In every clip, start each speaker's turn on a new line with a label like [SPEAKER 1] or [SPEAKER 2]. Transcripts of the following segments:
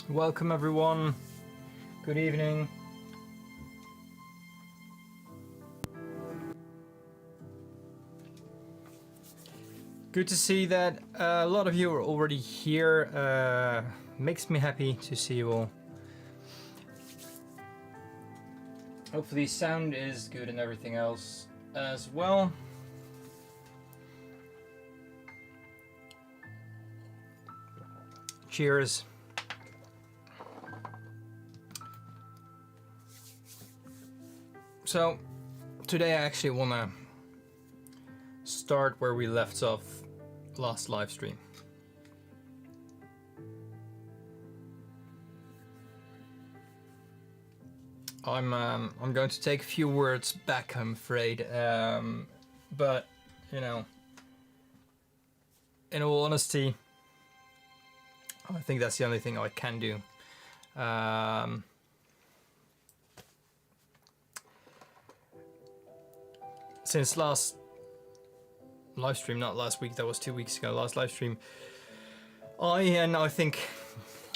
[SPEAKER 1] Welcome everyone. Good evening. Good to see that a lot of you are already here. Makes me happy to see you all. Hopefully sound is good and everything else as well. Cheers. So today I actually want to start where we left off last live stream. I'm going to take a few words back, I'm afraid, but you know, in all honesty, I think that's the only thing I can do. Since last live stream, not last week, that was 2 weeks ago, last live stream, I think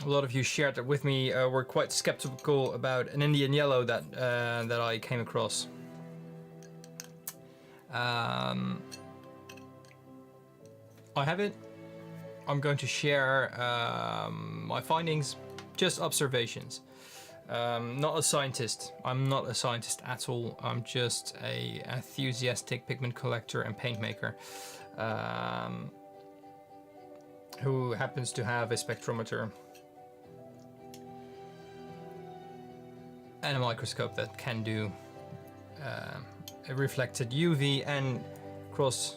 [SPEAKER 1] a lot of you shared that with me, were quite skeptical about an Indian yellow that that I came across. I have it. I'm going to share my findings, just observations. Not a scientist. I'm not a scientist at all. I'm just a enthusiastic pigment collector and paint maker who happens to have a spectrometer and a microscope that can do a reflected UV and cross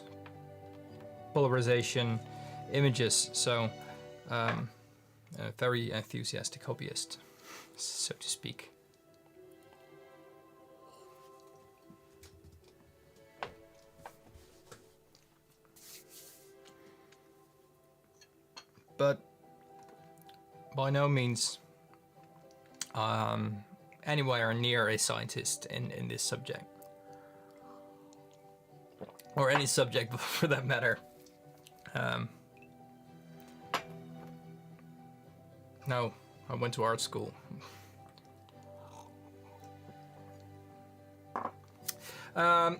[SPEAKER 1] polarization images. So a very enthusiastic hobbyist, so to speak. But by no means anywhere near a scientist in this subject, or any subject for that matter. No, I went to art school.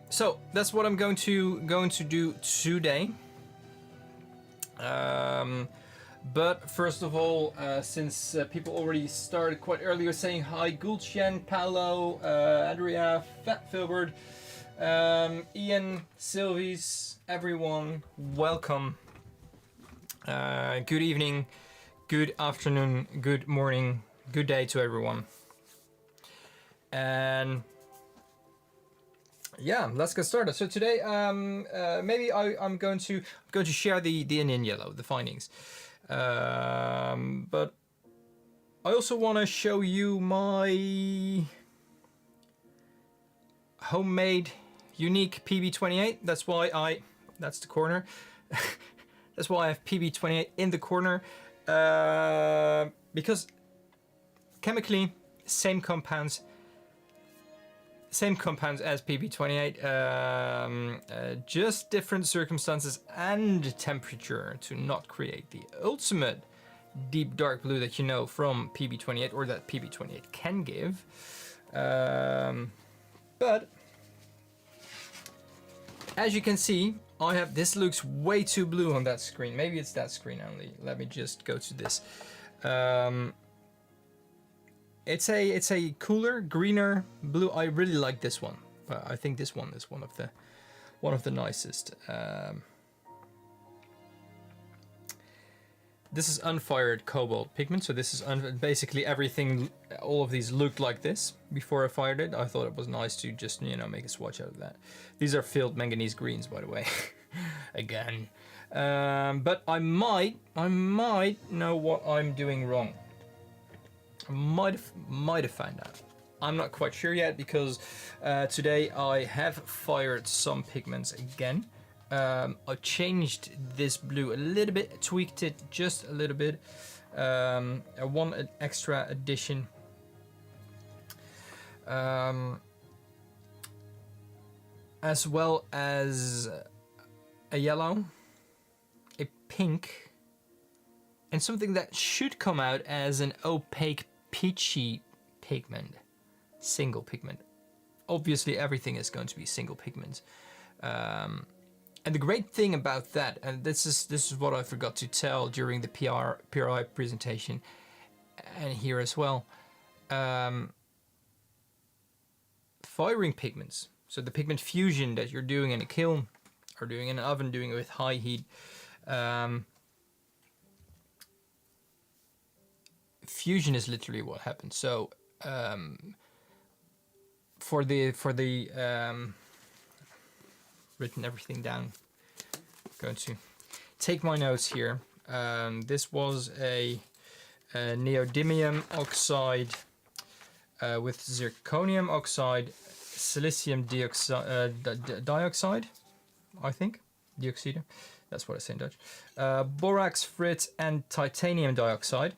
[SPEAKER 1] So that's what I'm going to do today. But first of all, since people already started quite earlier saying hi, Gulchen, Paolo, Andrea, Fat Filbert, Ian, Sylvies, everyone, welcome. Good evening, good afternoon, good morning, good day to everyone. And yeah, let's get started. So today, maybe I'm going to share the Indian yellow, the findings. But I also want to show you my homemade unique PB28. That's why that's the corner. That's why I have PB28 in the corner, because chemically same compounds as PB28, just different circumstances and temperature to not create the ultimate deep dark blue that you know from PB28, or that PB28 can give. But as you can see, I have, this looks way too blue on that screen. Maybe it's that screen only. Let me just go to this. It's a cooler, greener blue. I really like this one. I think this one is one of the nicest. This is unfired cobalt pigment. So this is basically everything. All of these looked like this before I fired it. I thought it was nice to just, you know, make a swatch out of that. These are filled manganese greens, by the way. Again, but I might know what I'm doing wrong. I might have found out. I'm not quite sure yet, because today I have fired some pigments again. I changed this blue a little bit, tweaked it just a little bit. One extra addition. As well as a yellow, a pink, and something that should come out as an opaque peachy pigment, single pigment. Obviously everything is going to be single pigment. And the great thing about that, and this is what I forgot to tell during the PRI presentation, and here as well, firing pigments. So the pigment fusion that you're doing in a kiln or doing in an oven, doing it with high heat. Fusion is literally what happens. So for the written everything down. I'm going to take my notes here. This was a neodymium oxide with zirconium oxide, silicium dioxide, I think. Dioxide, that's what I say in Dutch. Borax frit and titanium dioxide.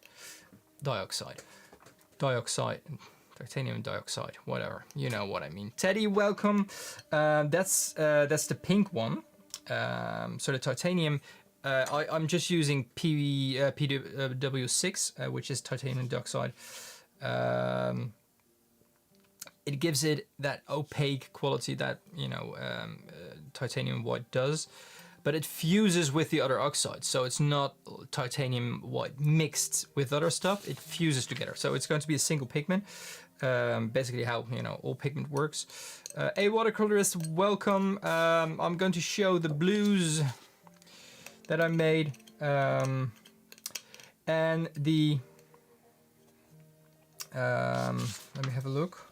[SPEAKER 1] Titanium dioxide, whatever, you know what I mean. Teddy, welcome. That's the pink one. So the titanium, I'm just using PW6, which is titanium dioxide. It gives it that opaque quality that, you know, titanium white does, but it fuses with the other oxides. So it's not titanium white mixed with other stuff, it fuses together. So it's going to be a single pigment. Basically how, you know, all pigment works. A watercolorist, welcome. I'm going to show the blues that I made, and the let me have a look.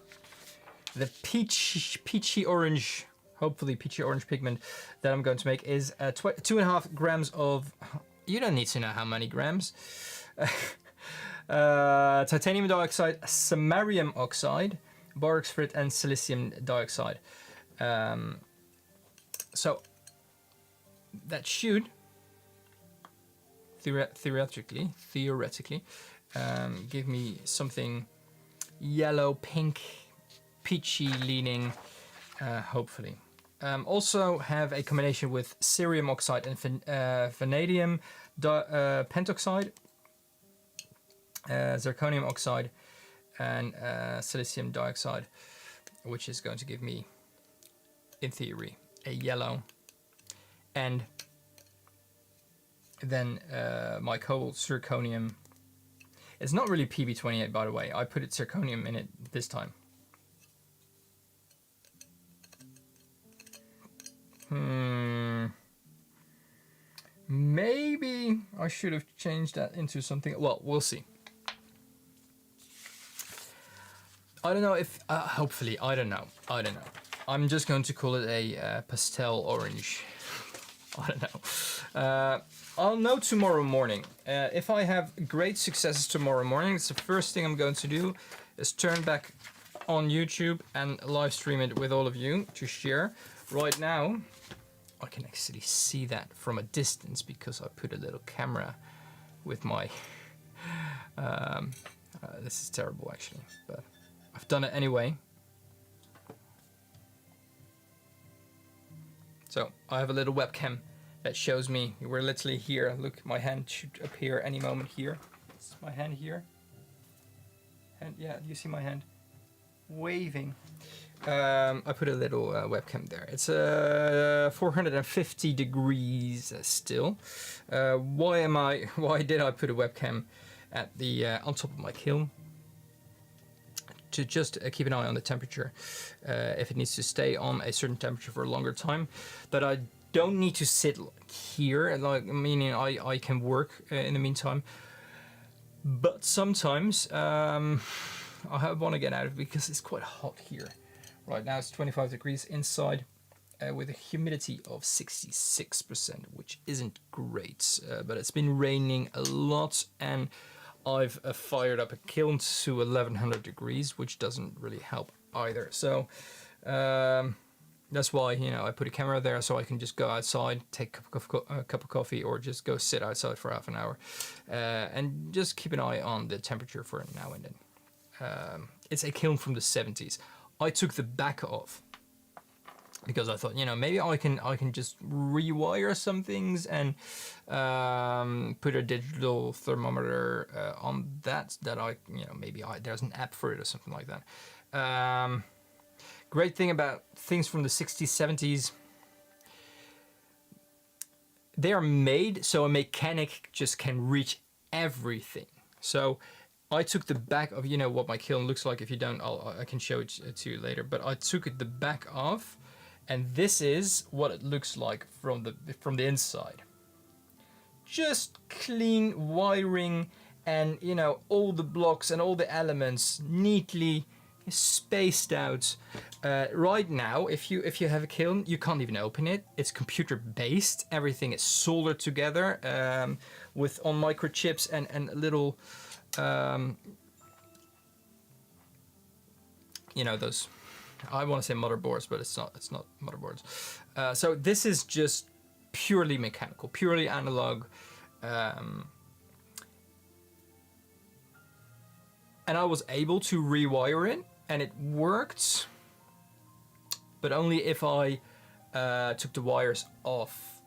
[SPEAKER 1] The peachy orange, hopefully peachy orange pigment that I'm going to make is 2.5 grams of, you don't need to know how many grams. Titanium dioxide, samarium oxide, borax frit, and silicium dioxide. So that should theoretically give me something yellow, pink, peachy leaning, hopefully. Also have a combination with cerium oxide and vanadium pentoxide, zirconium oxide, and silicium dioxide, which is going to give me, in theory, a yellow. And then my cobalt zirconium. It's not really PB28, by the way. I put zirconium in it this time. Maybe I should have changed that into something. Well, we'll see. I don't know if, hopefully, I don't know. I'm just going to call it a pastel orange. I don't know. I'll know tomorrow morning. If I have great successes tomorrow morning, it's the first thing I'm going to do is turn back on YouTube and live stream it with all of you to share. Right now, I can actually see that from a distance because I put a little camera with my... this is terrible actually, but I've done it anyway. So I have a little webcam that shows me we're literally here. Look, my hand should appear any moment here. It's my hand here. And yeah, you see my hand waving. I put a little webcam there. It's 450 degrees still. Why did I put a webcam at the on top of my kiln? To just keep an eye on the temperature, if it needs to stay on a certain temperature for a longer time. But I don't need to sit here, like, meaning I can work in the meantime. But sometimes I want to get out of it because it's quite hot here. Right now it's 25 degrees inside with a humidity of 66%, which isn't great. But it's been raining a lot, and I've fired up a kiln to 1100 degrees, which doesn't really help either. So that's why, you know, I put a camera there so I can just go outside, take a cup of coffee, or just go sit outside for half an hour and just keep an eye on the temperature for now and then. It's a kiln from the 70s. I took the back off because I thought, you know, maybe I can just rewire some things and put a digital thermometer on that I, you know, maybe there's an app for it or something like that. Great thing about things from the 60s, 70s, they are made so a mechanic just can reach everything. So I took the back of, you know what my kiln looks like. If you don't, I can show it to you later. But I took the back off, and this is what it looks like from the inside. Just clean wiring, and you know, all the blocks and all the elements neatly spaced out. Right now, if you have a kiln, you can't even open it. It's computer based. Everything is soldered together with on microchips and little you know, those, I want to say motherboards, but it's not motherboards. So this is just purely mechanical, purely analog. And I was able to rewire it, and it worked, but only if I took the wires off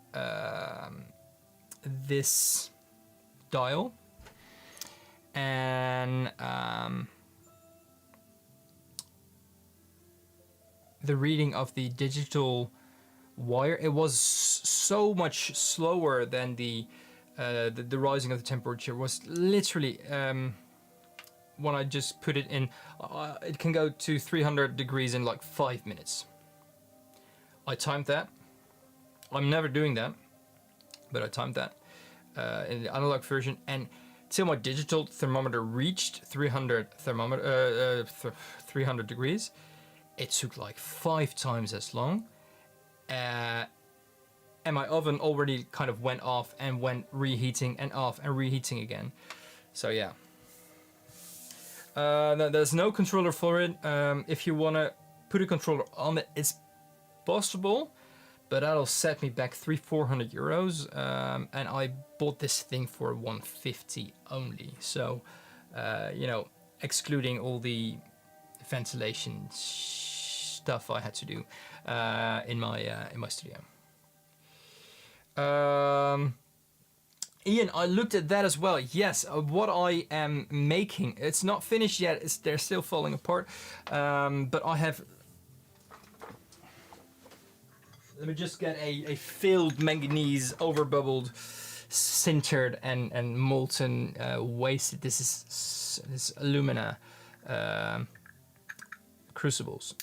[SPEAKER 1] this dial, and the reading of the digital wire, it was so much slower than the rising of the temperature was literally when I just put it in, it can go to 300 degrees in like 5 minutes. I timed that. I'm never doing that, but I timed that in the analog version, and till my digital thermometer reached 300 degrees, it took like 5 times as long. And my oven already kind of went off and went reheating and off and reheating again. So yeah. There's no controller for it. If you want to put a controller on it, it's possible, but that'll set me back 300-400 euros. And I bought this thing for 150 only. So, you know, excluding all the ventilation stuff I had to do in my studio. Ian, I looked at that as well. Yes, what I am making, it's not finished yet. They're still falling apart. But I have. Let me just get a filled manganese, overbubbled, sintered and molten waste. This is alumina crucibles.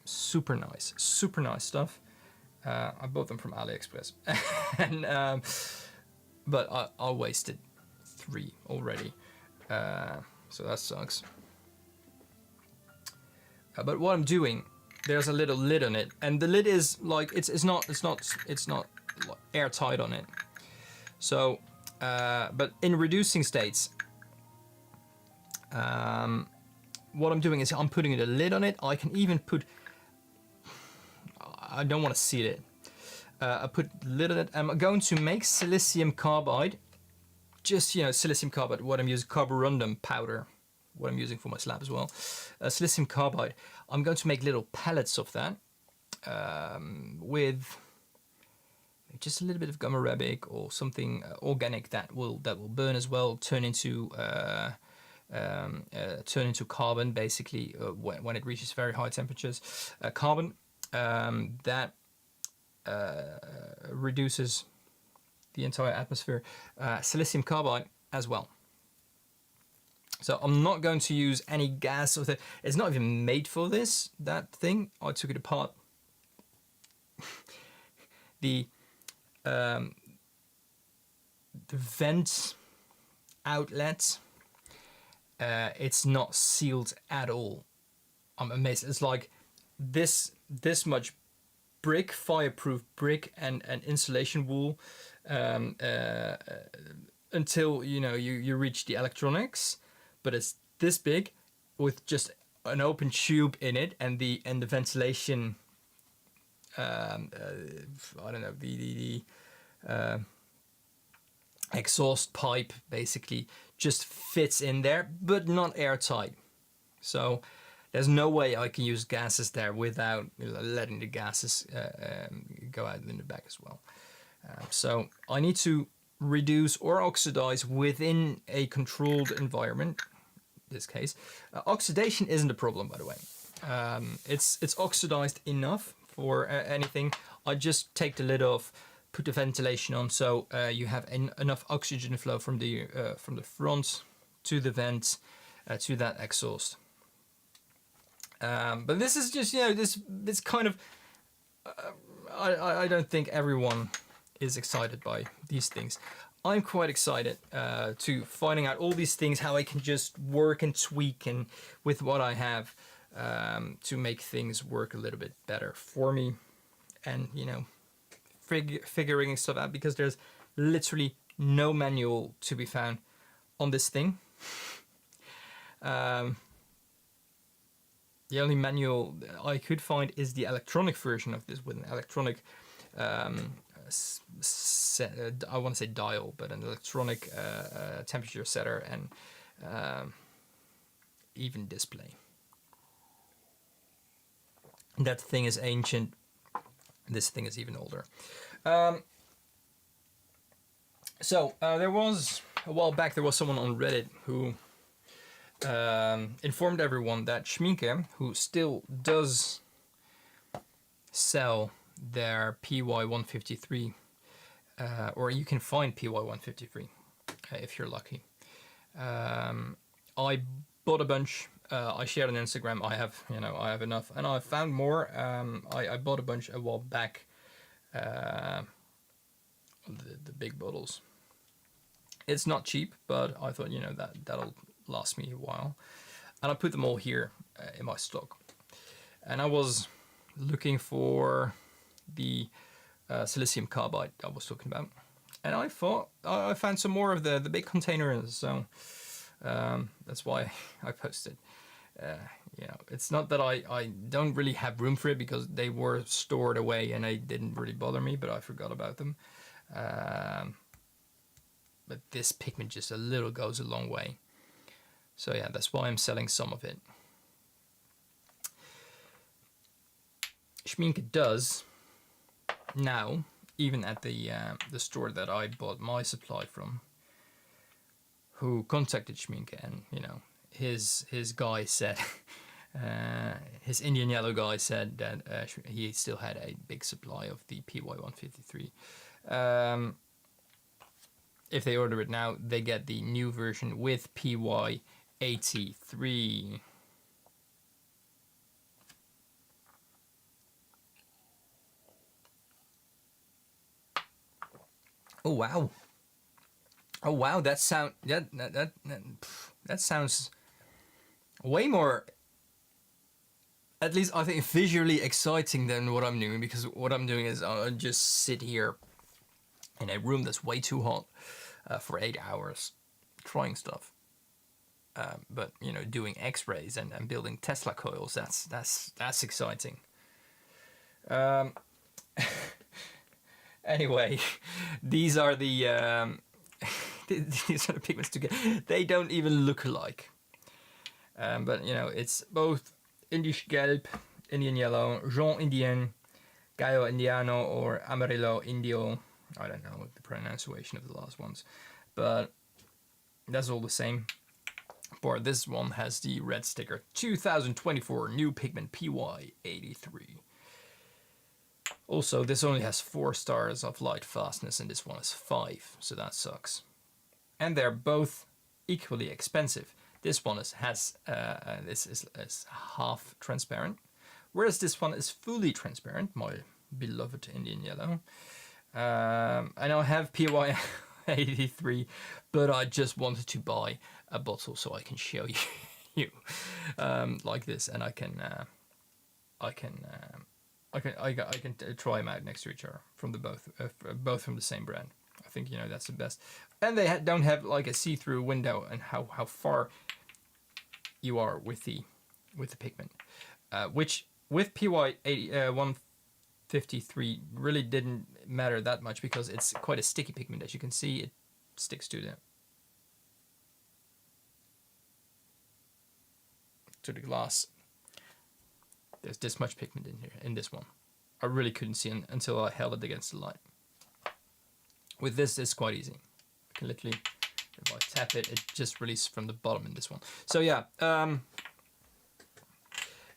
[SPEAKER 1] Super nice stuff. I bought them from AliExpress, and but I wasted 3 already, so that sucks. But what I'm doing, there's a little lid on it, and the lid is like it's not airtight on it. So, but in reducing states, what I'm doing is I'm putting a lid on it. I can even put. I don't want to seal it. I put a lid on it. I'm going to make silicium carbide. Just, you know, silicium carbide. What I'm using, carborundum powder. What I'm using for my slab as well. Silicium carbide. I'm going to make little pellets of that with just a little bit of gum arabic or something organic that will burn as well. Turn into carbon basically when it reaches very high temperatures. Carbon. That reduces the entire atmosphere. Silicium carbide as well. So I'm not going to use any gas or it's not even made for this, that thing. I took it apart. The vent outlet, it's not sealed at all. I'm amazed. It's like this much brick, fireproof brick and insulation wool until you reach the electronics, but it's this big with just an open tube in it, and the ventilation I don't know, the exhaust pipe basically just fits in there, but not airtight. So There's no way I can use gases there without letting the gases go out in the back as well. So I need to reduce or oxidize within a controlled environment. In this case, oxidation isn't a problem, by the way. It's oxidized enough for anything. I just take the lid off, put the ventilation on, so you have enough oxygen flow from the front to the vent to that exhaust. But this is just, you know, this kind of I don't think everyone is excited by these things. I'm quite excited to finding out all these things, how I can just work and tweak and with what I have to make things work a little bit better for me, and you know, figuring stuff out, because there's literally no manual to be found on this thing. The only manual I could find is the electronic version of this, with an electronic I want to say dial, but an electronic temperature setter and even display. That thing is ancient. This thing is even older. There was, a while back, there was someone on Reddit who informed everyone that Schmincke, who still does sell their PY153, or you can find PY153 if you're lucky. I bought a bunch. I shared on Instagram. I have enough, and I found more. I bought a bunch a while back. The big bottles. It's not cheap, but I thought, you know, that'll last me a while, and I put them all here in my stock. And I was looking for the silicium carbide I was talking about, and I thought I found some more of the big containers, so that's why I posted. You know, it's not that I don't really have room for it, because they were stored away and they didn't really bother me, but I forgot about them. But this pigment just a little goes a long way. So yeah, that's why I'm selling some of it. Schmincke does now, even at the store that I bought my supply from, who contacted Schmincke, and you know, his guy said, his Indian yellow guy said that he still had a big supply of the PY153. If they order it now, they get the new version with PY83. Oh wow! Oh wow! That sounds way more, at least I think, visually exciting than what I'm doing, because what I'm doing is I just sit here in a room that's way too hot for 8 hours trying stuff. But you know, doing X-rays and building Tesla coils, that's exciting. Anyway, these are the these are the pigments together. They don't even look alike. But you know, it's both Indisch Gelb, Indian Yellow, Jaune Indien, Gallo Indiano, or Amarillo Indio. I don't know the pronunciation of the last ones, but that's all the same. For this one has the red sticker, 2024 new pigment PY83. Also, this only has 4 stars of light fastness, and this one is 5, so that sucks. And they're both equally expensive. This one is half transparent, whereas this one is fully transparent, my beloved Indian Yellow. I now have PY83, but I just wanted to buy a bottle so I can show you like this, and I can try them out next to each other from the both from the same brand. I think, you know, that's the best, and they don't have like a see-through window and how far you are with the pigment, which with PY153 really didn't matter that much, because it's quite a sticky pigment. As you can see, it sticks to the glass There's this much pigment in here, in this one. I really couldn't see until I held it against the light. With this, it's quite easy. I can literally, if I tap it, it just releases from the bottom in this one. So yeah,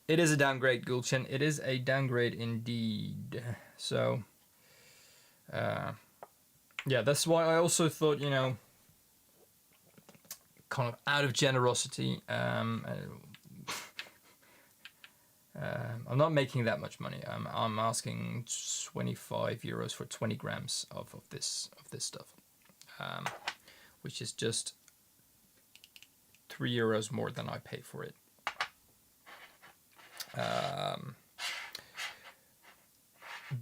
[SPEAKER 1] it is a downgrade, Gulchen. It is a downgrade indeed. So, yeah, that's why I also thought, you know, kind of out of generosity, I'm not making that much money. I'm asking 25 euros for 20 grams of this stuff, which is just 3 euros more than I pay for it.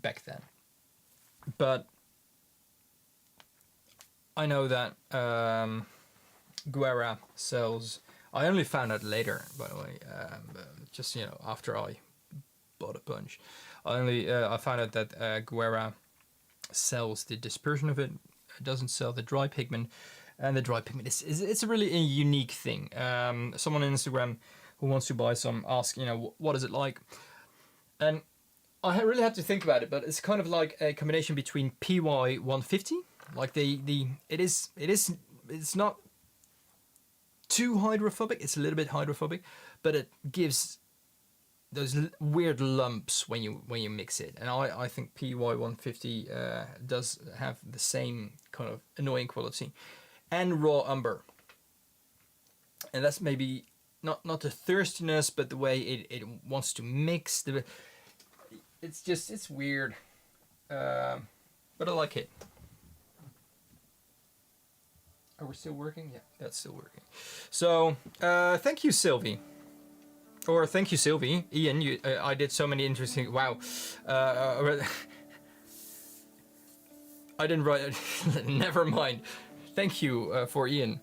[SPEAKER 1] Back then, but I know that Guerra sells. I only found out later, by the way, just, you know, after I bought a bunch. I found out that Guerra sells the dispersion of it. It doesn't sell the dry pigment, and the dry pigment it's a really unique thing. Someone on Instagram who wants to buy some asked, you know, what is it like, and I really had to think about it, but it's kind of like a combination between PY 150, like it's not too hydrophobic. It's a little bit hydrophobic, but it gives those weird lumps when you mix it. And I think PY 150 does have the same kind of annoying quality, and raw umber. And that's maybe not the thirstiness, but the way it wants to mix. It's weird, but I like it. Are we still working? Yeah, that's still working. So, thank you, Sylvie. Or thank you, Sylvie. Ian, I did so many interesting... Wow. I didn't write... Never mind. Thank you for Ian.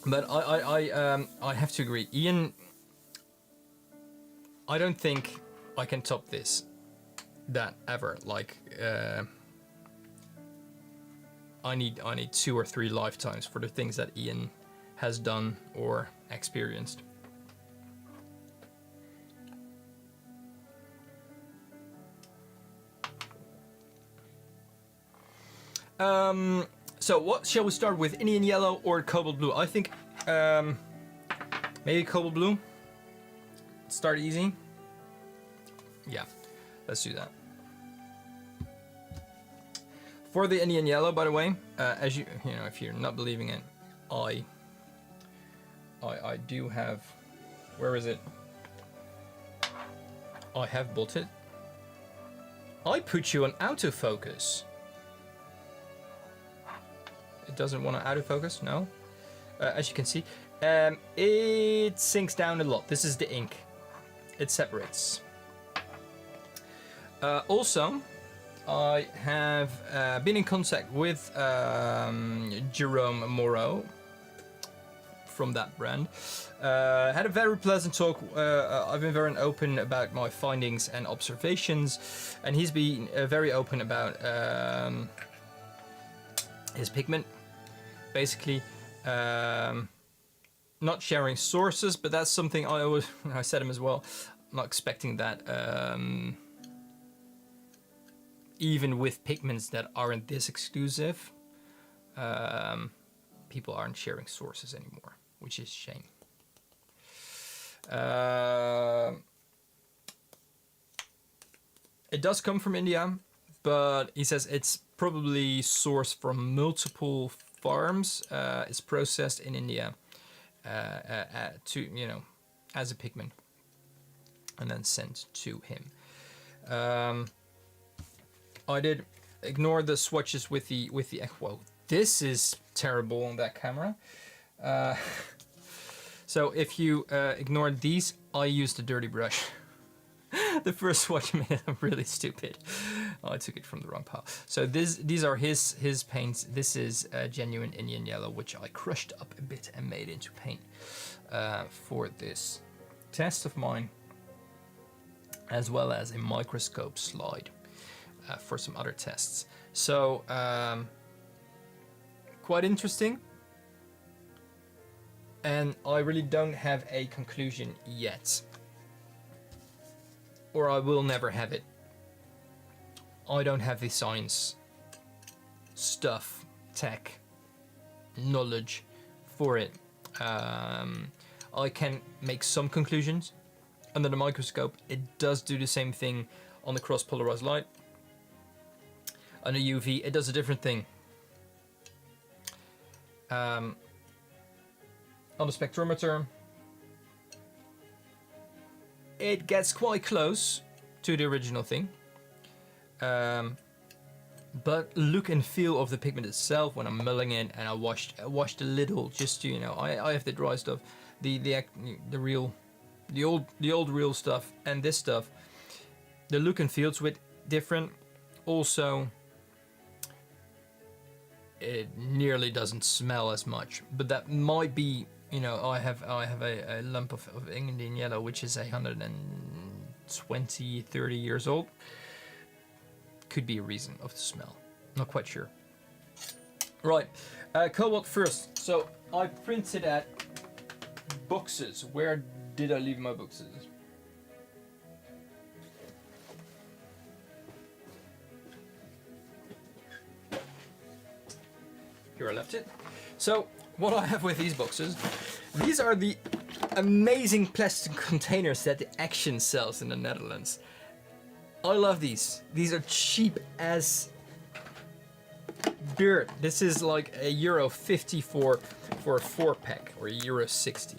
[SPEAKER 1] But I have to agree. Ian, I don't think I can top this. That ever. Like... I need 2 or 3 lifetimes for the things that Ian has done or experienced. So what shall we start with, Indian yellow or cobalt blue? I think maybe cobalt blue. Start easy. Yeah, let's do that. For the Indian yellow, by the way, as you know, if you're not believing it, I do have. Where is it? I have bought it. I put you on autofocus. It doesn't want to autofocus, no. As you can see, it sinks down a lot. This is the ink. It separates. Also, I have been in contact with Jerome Moreau from that brand. Had a very pleasant talk. I've been very open about my findings and observations, and he's been very open about his pigment. Basically, not sharing sources, but that's something I said him as well. I'm not expecting that. Even with pigments that aren't this exclusive, people aren't sharing sources anymore, which is a shame. It does come from India, but he says it's probably sourced from multiple farms. It's processed in India to, you know, as a pigment, and then sent to him. I did ignore the swatches with the well, this is terrible on that camera. So if you ignored these, I used a dirty brush. The first swatch made it really stupid. I took it from the wrong pile. So these are his paints. This is a genuine Indian yellow, which I crushed up a bit and made into paint for this test of mine, as well as a microscope slide for some other tests. So quite interesting. And I really don't have a conclusion yet. or I will never have it. I don't have the science stuff, tech, knowledge for it. I can make some conclusions under the microscope. It does do the same thing on the cross polarized light. On the UV, it does a different thing. On the spectrometer, it gets quite close to the original thing. But look and feel of the pigment itself when I'm milling it, and I washed a little, just to, you know, I have the dry stuff, the old real stuff, and this stuff. The look and feel's with different. Also, it nearly doesn't smell as much, but that might be, you know, I have a lump of Indian yellow, which is 120, 30 years old. Could be a reason of the smell. Not quite sure. Right, cobalt first. So I printed at boxes. Where did I leave my boxes? Here I left it. So what I have with these boxes, these are the amazing plastic containers that the Action sells in the Netherlands. I love these. These are cheap as dirt. This is like €1.50 for a 4-pack, or €1.60.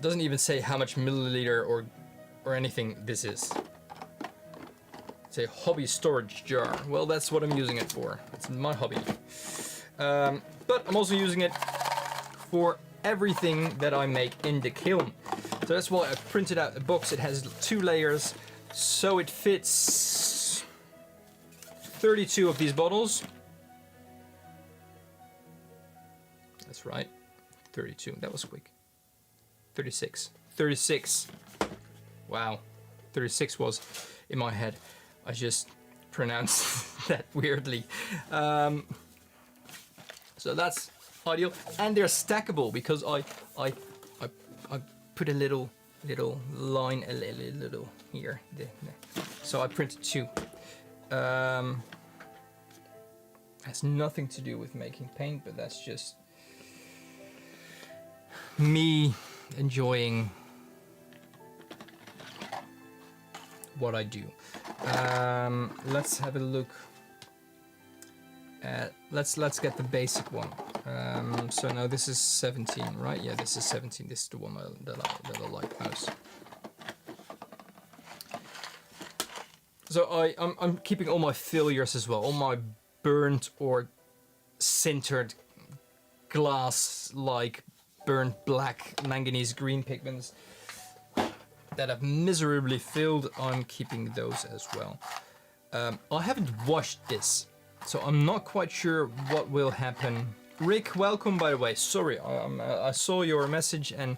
[SPEAKER 1] Doesn't even say how much milliliter or anything this is. It's a hobby storage jar. Well, that's what I'm using it for. It's my hobby. But I'm also using it for everything that I make in the kiln. So that's why I printed out a box. It has 2 layers, so it fits 32 of these bottles. That's right, 32. That was quick. 36. 36. Wow, 36 was in my head. I just pronounced that weirdly. So that's ideal, and they're stackable because I put a little line, a little here. So I printed 2. Has nothing to do with making paint, but that's just me enjoying what I do. Let's have a look at, let's get the basic one. So now this is 17, right? Yeah, this is 17. This is the one that I like most. So I'm keeping all my failures as well, all my burnt or sintered glass, like burnt black manganese green pigments that I've miserably filled. I'm keeping those as well. I haven't washed this, so I'm not quite sure what will happen. Rick, welcome, by the way. Sorry, I saw your message and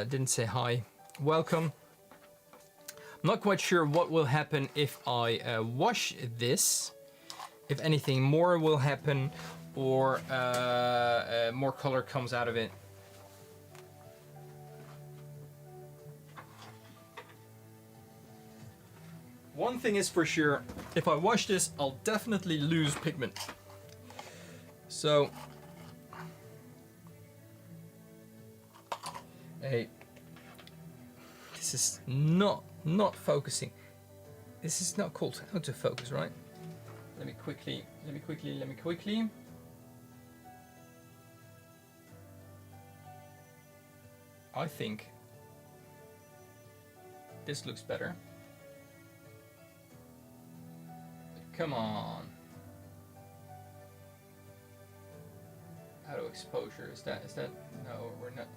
[SPEAKER 1] didn't say hi. Welcome. I'm not quite sure what will happen if I wash this. If anything more will happen, or more color comes out of it. One thing is for sure, if I wash this, I'll definitely lose pigment. So, hey, this is not focusing. This is not called autofocus, right? Let me quickly. I think this looks better. Come on. Auto exposure, is that, no, we're not.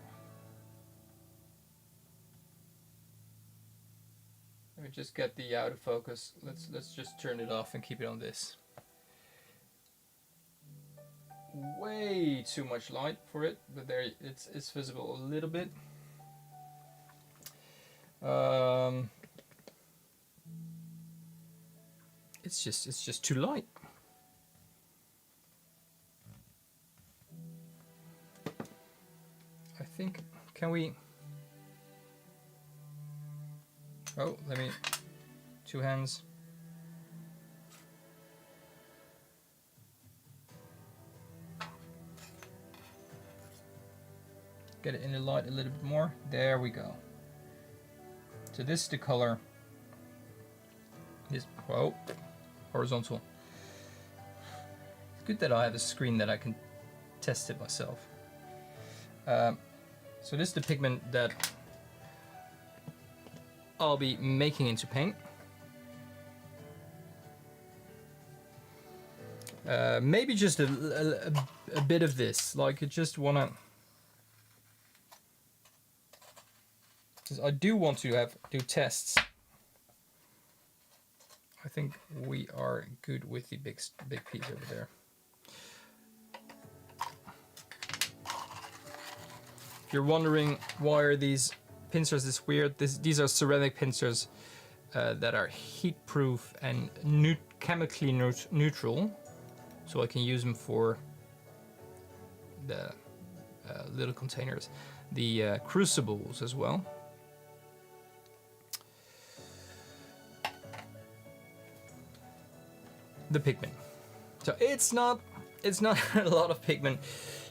[SPEAKER 1] Let me just get the autofocus. Let's just turn it off and keep it on this. Way too much light for it, but there it's visible a little bit. It's just too light. I think, Can we? Oh, let me. 2 hands. Get it in the light a little bit more. There we go. So this is the color. This, whoa, horizontal. It's good that I have a screen that I can test it myself. So this is the pigment that I'll be making into paint. Maybe just a bit of this, like I just wanna, because I do want to do tests. I think we are good with the big piece over there. If you're wondering why are these pincers this weird, these are ceramic pincers that are heat-proof and chemically neutral, so I can use them for the little containers, the crucibles as well. The pigment. So it's not a lot of pigment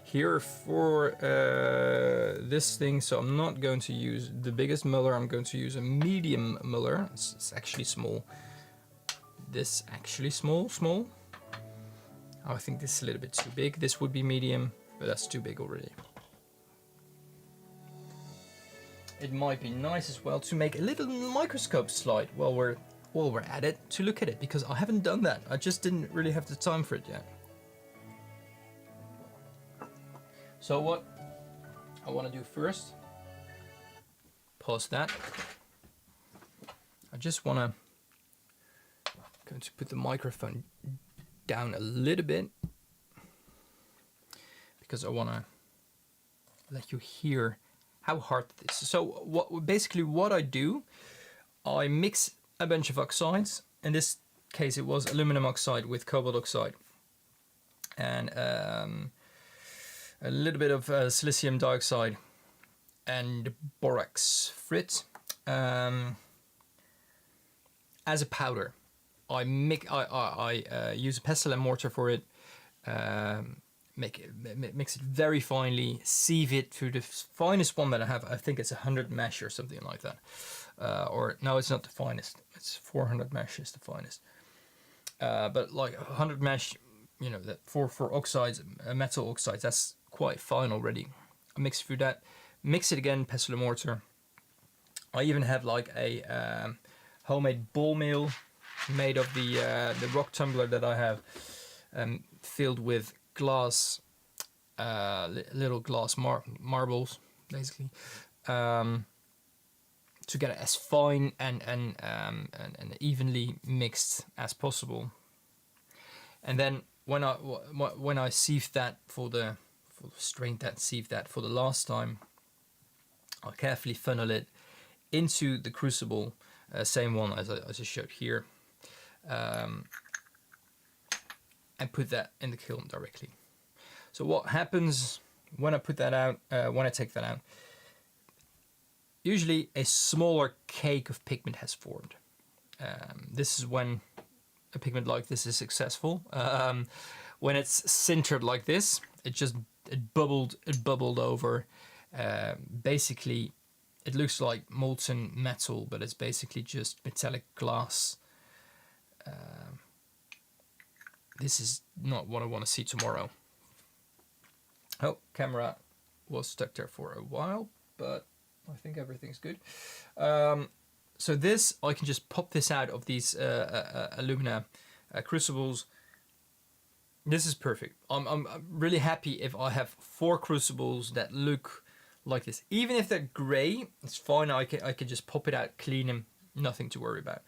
[SPEAKER 1] here for this thing, so I'm not going to use the biggest muller. I'm going to use a medium muller. It's actually small. This actually small. Oh, I think this is a little bit too big. This would be medium, but that's too big already. It might be nice as well to make a little microscope slide while we're at it, to look at it, because I haven't done that. I just didn't really have the time for it yet. So what I want to do first, pause that. I just want to going to put the microphone down a little bit, because I want to let you hear how hard this is. So basically what I do, I mix a bunch of oxides. In this case it was aluminum oxide with cobalt oxide and a little bit of silicium dioxide and borax frit as a powder. I use a pestle and mortar for it, mix it very finely, sieve it through the finest one that I have. I think it's 100 mesh or something like that. Or no, it's not the finest. It's 400 mesh is the finest. But like 100 mesh, you know, that for oxides, metal oxides, that's quite fine already. I mix through that, mix it again, pestle and mortar. I even have like a homemade ball mill made of the rock tumbler that I have, filled with glass, little glass marbles, basically. To get it as fine and evenly mixed as possible, and then when I sieve that strained that, sieve that for the last time, I'll carefully funnel it into the crucible, same one as I showed here, and put that in the kiln directly. So what happens when I put that out? When I take that out, usually a smaller cake of pigment has formed. This is when a pigment like this is successful. When it's sintered like this, it bubbled over. Basically, it looks like molten metal, but it's basically just metallic glass. This is not what I want to see tomorrow. Oh, camera was stuck there for a while, but I think everything's good. So this, I can just pop this out of these alumina crucibles. This is perfect. I'm really happy if I have 4 crucibles that look like this. Even if they're grey, it's fine. I can just pop it out, clean them, nothing to worry about.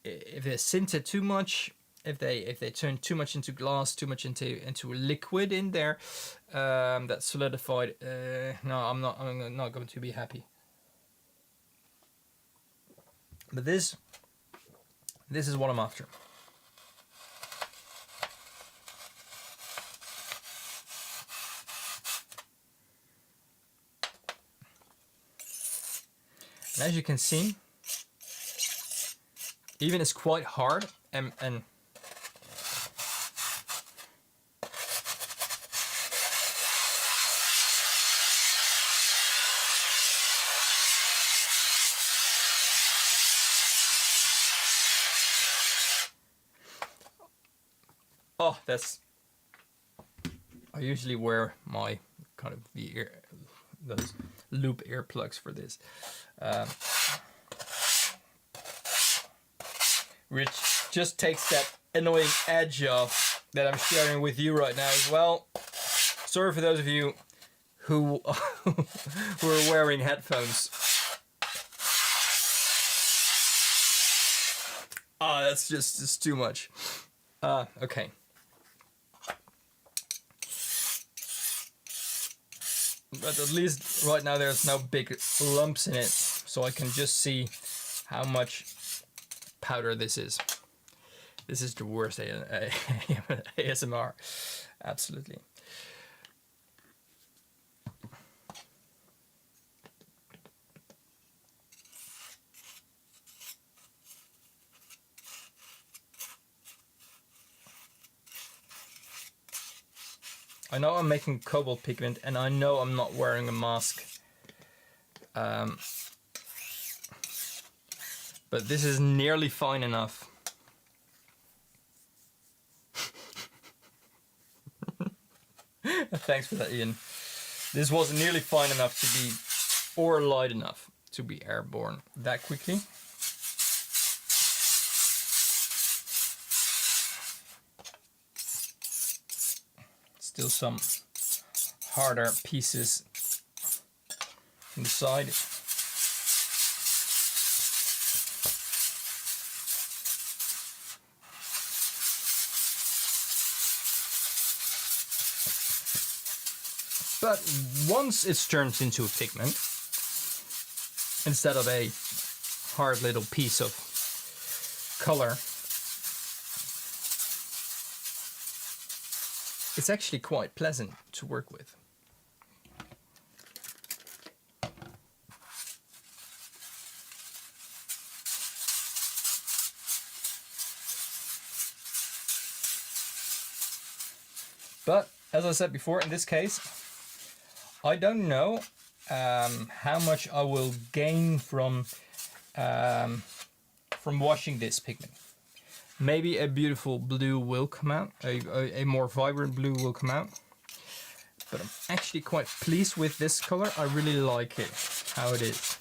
[SPEAKER 1] If they're sintered too much, if they turn too much into glass, too much into a liquid in there, that's solidified, no, I'm not going to be happy. But this is what I'm after. And as you can see, even it's quite hard and oh, that's, I usually wear my kind of those loop earplugs for this, which just takes that annoying edge off that I'm sharing with you right now as well. Sorry for those of you who who are wearing headphones. Ah, that's just too much. Okay. But at least right now there's no big lumps in it, so I can just see how much powder this is. This is the worst ASMR. Absolutely. I know I'm making cobalt pigment, and I know I'm not wearing a mask. But this is nearly fine enough. Thanks for that, Ian. This was nearly fine enough to be, or light enough to be airborne that quickly. Still some harder pieces on the side. But once it's turned into a pigment, instead of a hard little piece of color, it's actually quite pleasant to work with. But as I said before, in this case, I don't know how much I will gain from washing this pigment. Maybe a beautiful blue will come out, a more vibrant blue will come out. But I'm actually quite pleased with this color. I really like it, how it is.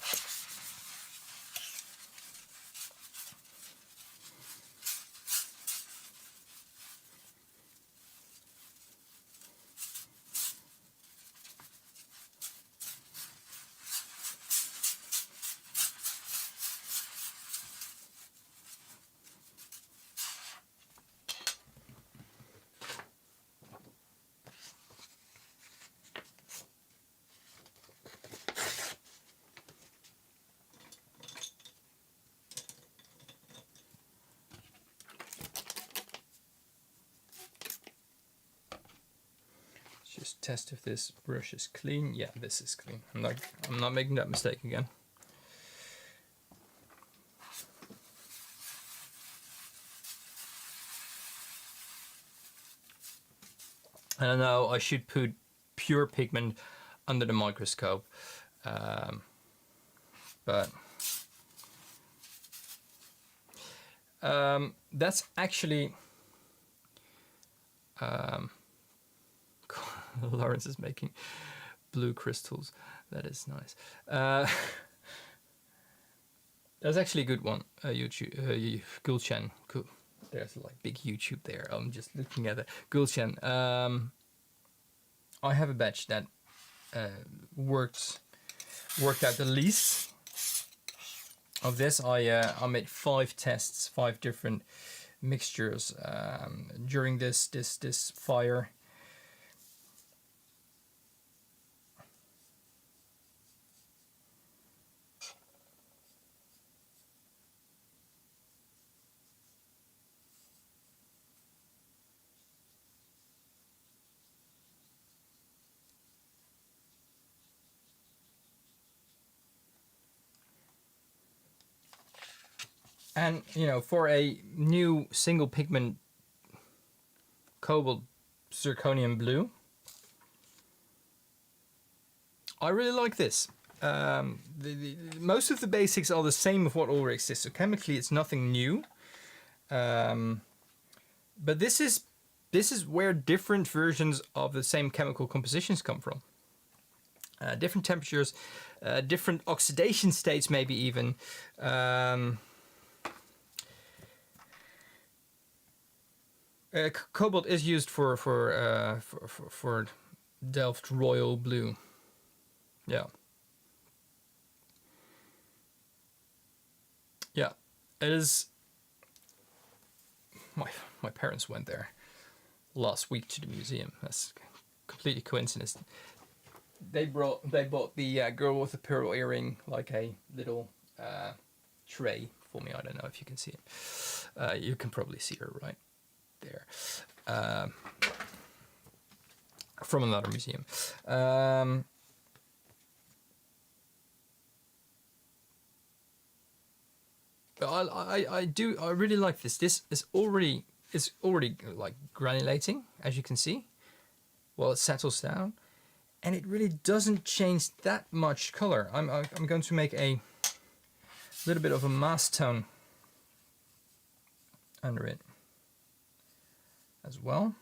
[SPEAKER 1] Just test if this brush is clean. Yeah, this is clean. I'm not making that mistake again. And I know I should put pure pigment under the microscope, but that's actually Lawrence is making blue crystals. That is nice. That's actually a good one. YouTube, Gulshan. Cool. There's like big YouTube there. I'm just looking at it. Gulshan. I have a batch that worked out the least of this. I made 5 tests, 5 different mixtures during this fire. And, you know, for a new single pigment cobalt zirconium blue, I really like this. Most of the basics are the same of what already exists. So chemically, it's nothing new. But this is where different versions of the same chemical compositions come from. Different temperatures, different oxidation states, maybe even. Cobalt is used for Delft Royal Blue. Yeah. Yeah, it is. My parents went there last week to the museum. That's completely coincidence. They bought the girl with the pearl earring, like a little tray for me. I don't know if you can see it. You can probably see her right there. From another museum. I really like this. This is already like granulating, as you can see. Well, it settles down, and it really doesn't change that much color. I'm going to make a little bit of a mask tone under it as well,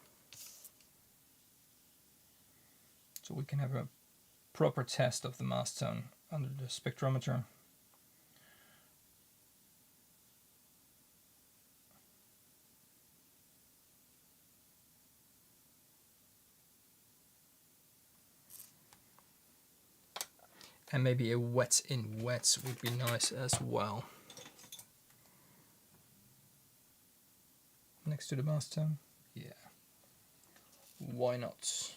[SPEAKER 1] so we can have a proper test of the mask tone under the spectrometer. And maybe a wet in wets would be nice as well. Next to the mask tone? Yeah. Why not?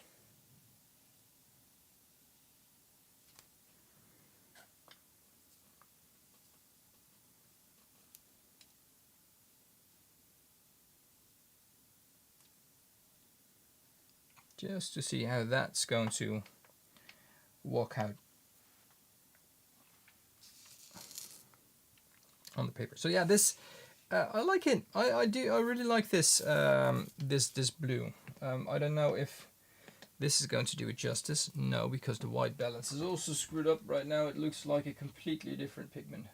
[SPEAKER 1] Just to see how that's going to walk out on the paper. So yeah, this I like it. I really like this this blue. I don't know if this is going to do it justice. No, because the white balance is also screwed up right now. It looks like a completely different pigment.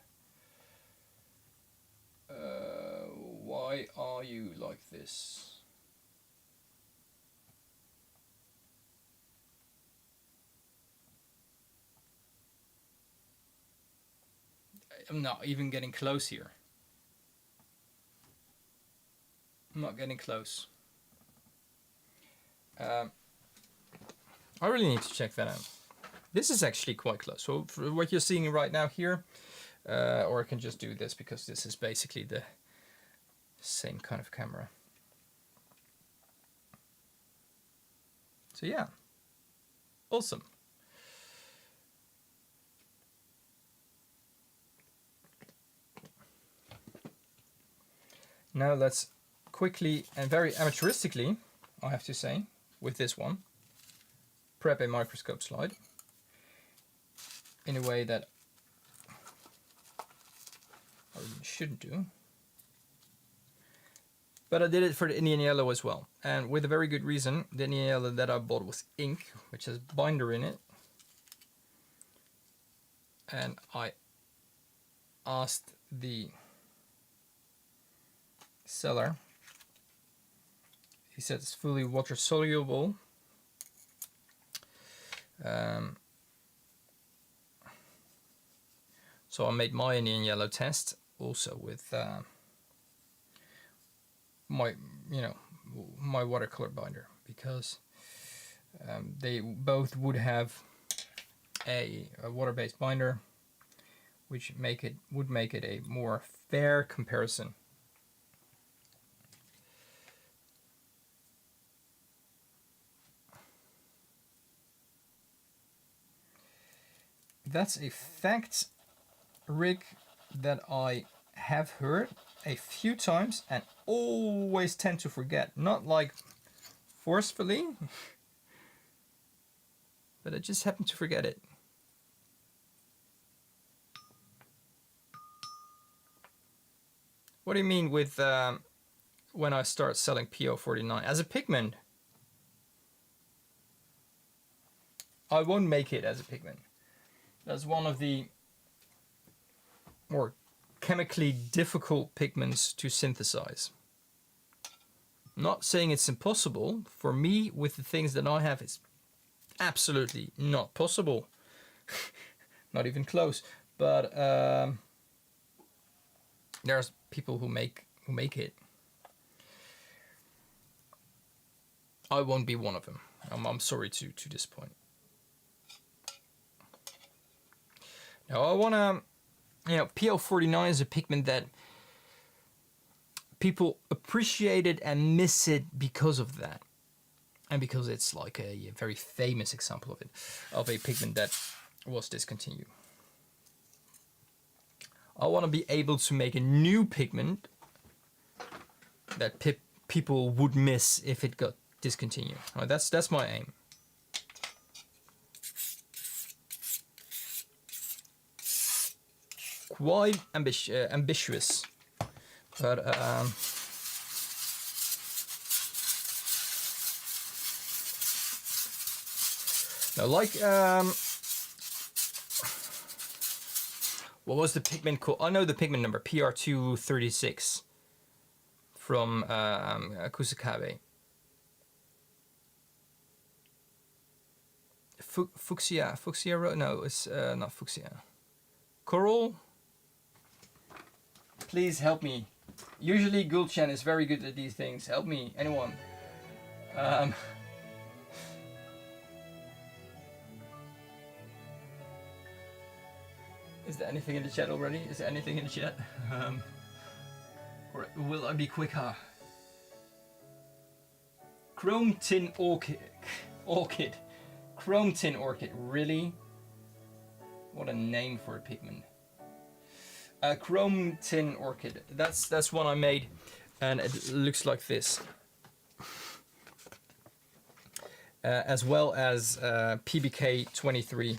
[SPEAKER 1] Why are you like this? I'm not even getting close here. I'm not getting close. I really need to check that out. This is actually quite close. So for what you're seeing right now here, or I can just do this because this is basically the same kind of camera. So yeah, awesome. Now let's quickly and very amateuristically, I have to say, with this one, prep a microscope slide in a way that I really shouldn't do. But I did it for the Indian yellow as well, and with a very good reason. The Indian yellow that I bought was ink, which has binder in it, and I asked the seller, he said it's fully water soluble, so I made my Indian yellow test also with my watercolor binder, because they both would have a water-based binder, which would make it a more fair comparison. That's a fact, Rick, that I have heard a few times and always tend to forget. Not like forcefully, but I just happen to forget it. What do you mean with when I start selling PO49 as a pigment? I won't make it as a pigment. That's one of the more chemically difficult pigments to synthesize. Not saying it's impossible. For me, with the things that I have, it's absolutely not possible. Not even close. But there's people who make it. I won't be one of them. I'm sorry to disappoint. Now I wanna, PL49 is a pigment that people appreciate it and miss it because of that, and because it's like a very famous example of it, of a pigment that was discontinued. I want to be able to make a new pigment that people would miss if it got discontinued. Right, that's my aim. Quite ambitious, but now, like what was the pigment called? I know the pigment number, PR236 from Kusakabe. Fuchsia, no, it's not fuchsia. Coral? Please help me. Usually Gulchen is very good at these things. Help me, anyone. Is there anything in the chat already? Is there anything in the chat? Or will I be quicker? Chrome tin orchid. Chrome tin orchid, really? What a name for a pigment. Chrome tin orchid. That's one I made, and it looks like this. As well as PBK 23.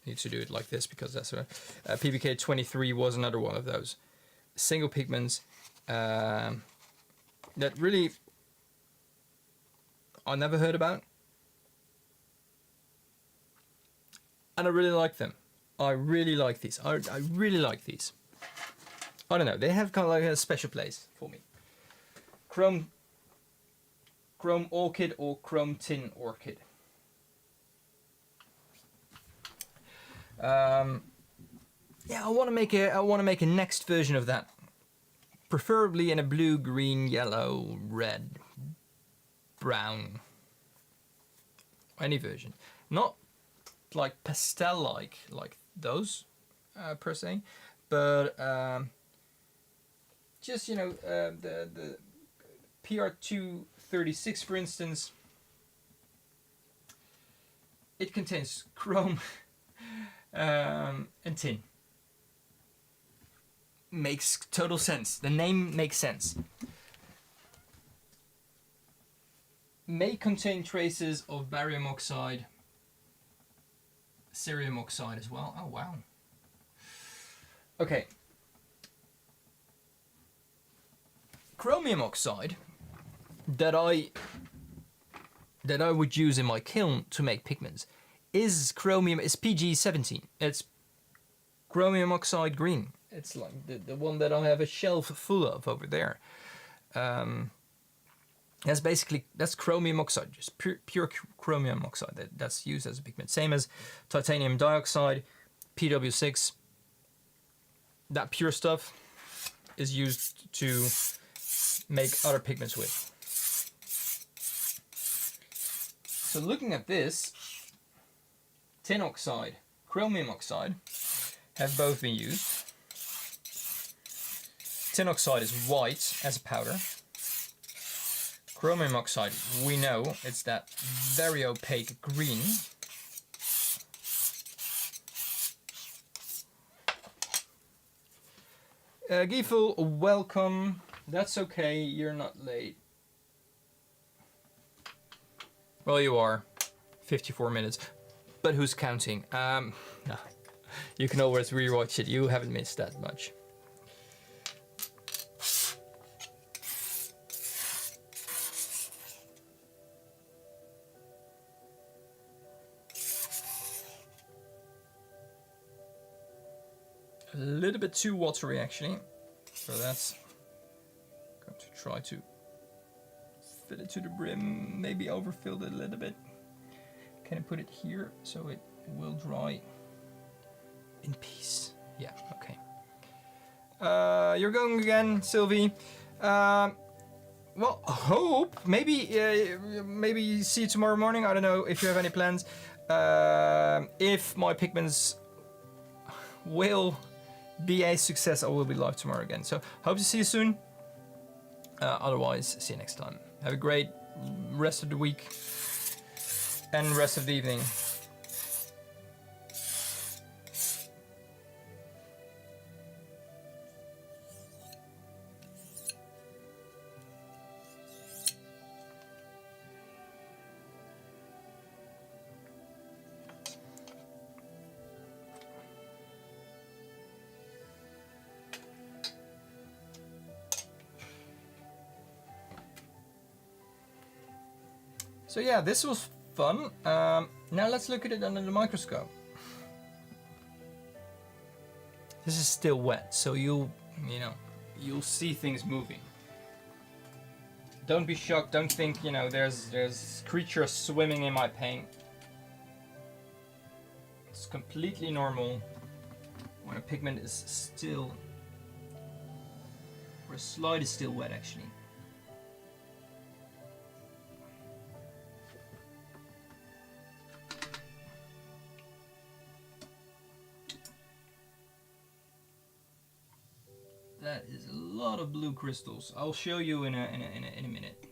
[SPEAKER 1] Need to do it like this because that's a PBK 23 was another one of those single pigments that really I never heard about, and I really like them. I really like these. I really like these. I don't know. They have kind of like a special place for me. Chrome orchid or chrome tin orchid. Yeah, I want to make a next version of that, preferably in a blue, green, yellow, red, brown, any version, not like pastel like those per se, but just the PR236, for instance. It contains chrome and tin. Makes total sense. The name makes sense. May contain traces of barium oxide, cerium oxide as well. Oh wow. Okay. Chromium oxide that I would use in my kiln to make pigments is PG17. It's chromium oxide green. It's like the one that I have a shelf full of over there. That's chromium oxide, just pure chromium oxide that's used as a pigment. Same as titanium dioxide, PW6. That pure stuff is used to make other pigments with. So looking at this, tin oxide, chromium oxide have both been used. Tin oxide is white as a powder. Chromium oxide, we know it's that very opaque green. Giefel, welcome. That's okay, you're not late. Well, you are. 54 minutes. But who's counting? No. You can always rewatch it. You haven't missed that much. A little bit too watery actually. So that's going to try to fill it to the brim, maybe overfilled it a little bit. Can I put it here so it will dry in peace? Yeah, okay. You're going again, Sylvie. Well, hope maybe see you tomorrow morning. I don't know if you have any plans. If my pigments will be a success, I will be live tomorrow again. So hope to see you soon. Otherwise, see you next time. Have a great rest of the week and rest of the evening. So yeah, this was fun. Now let's look at it under the microscope. This is still wet, so you'll see things moving. Don't be shocked. Don't think there's creatures swimming in my paint. It's completely normal when a pigment is still, or a slide is still wet actually. That is a lot of blue crystals. I'll show you in a minute.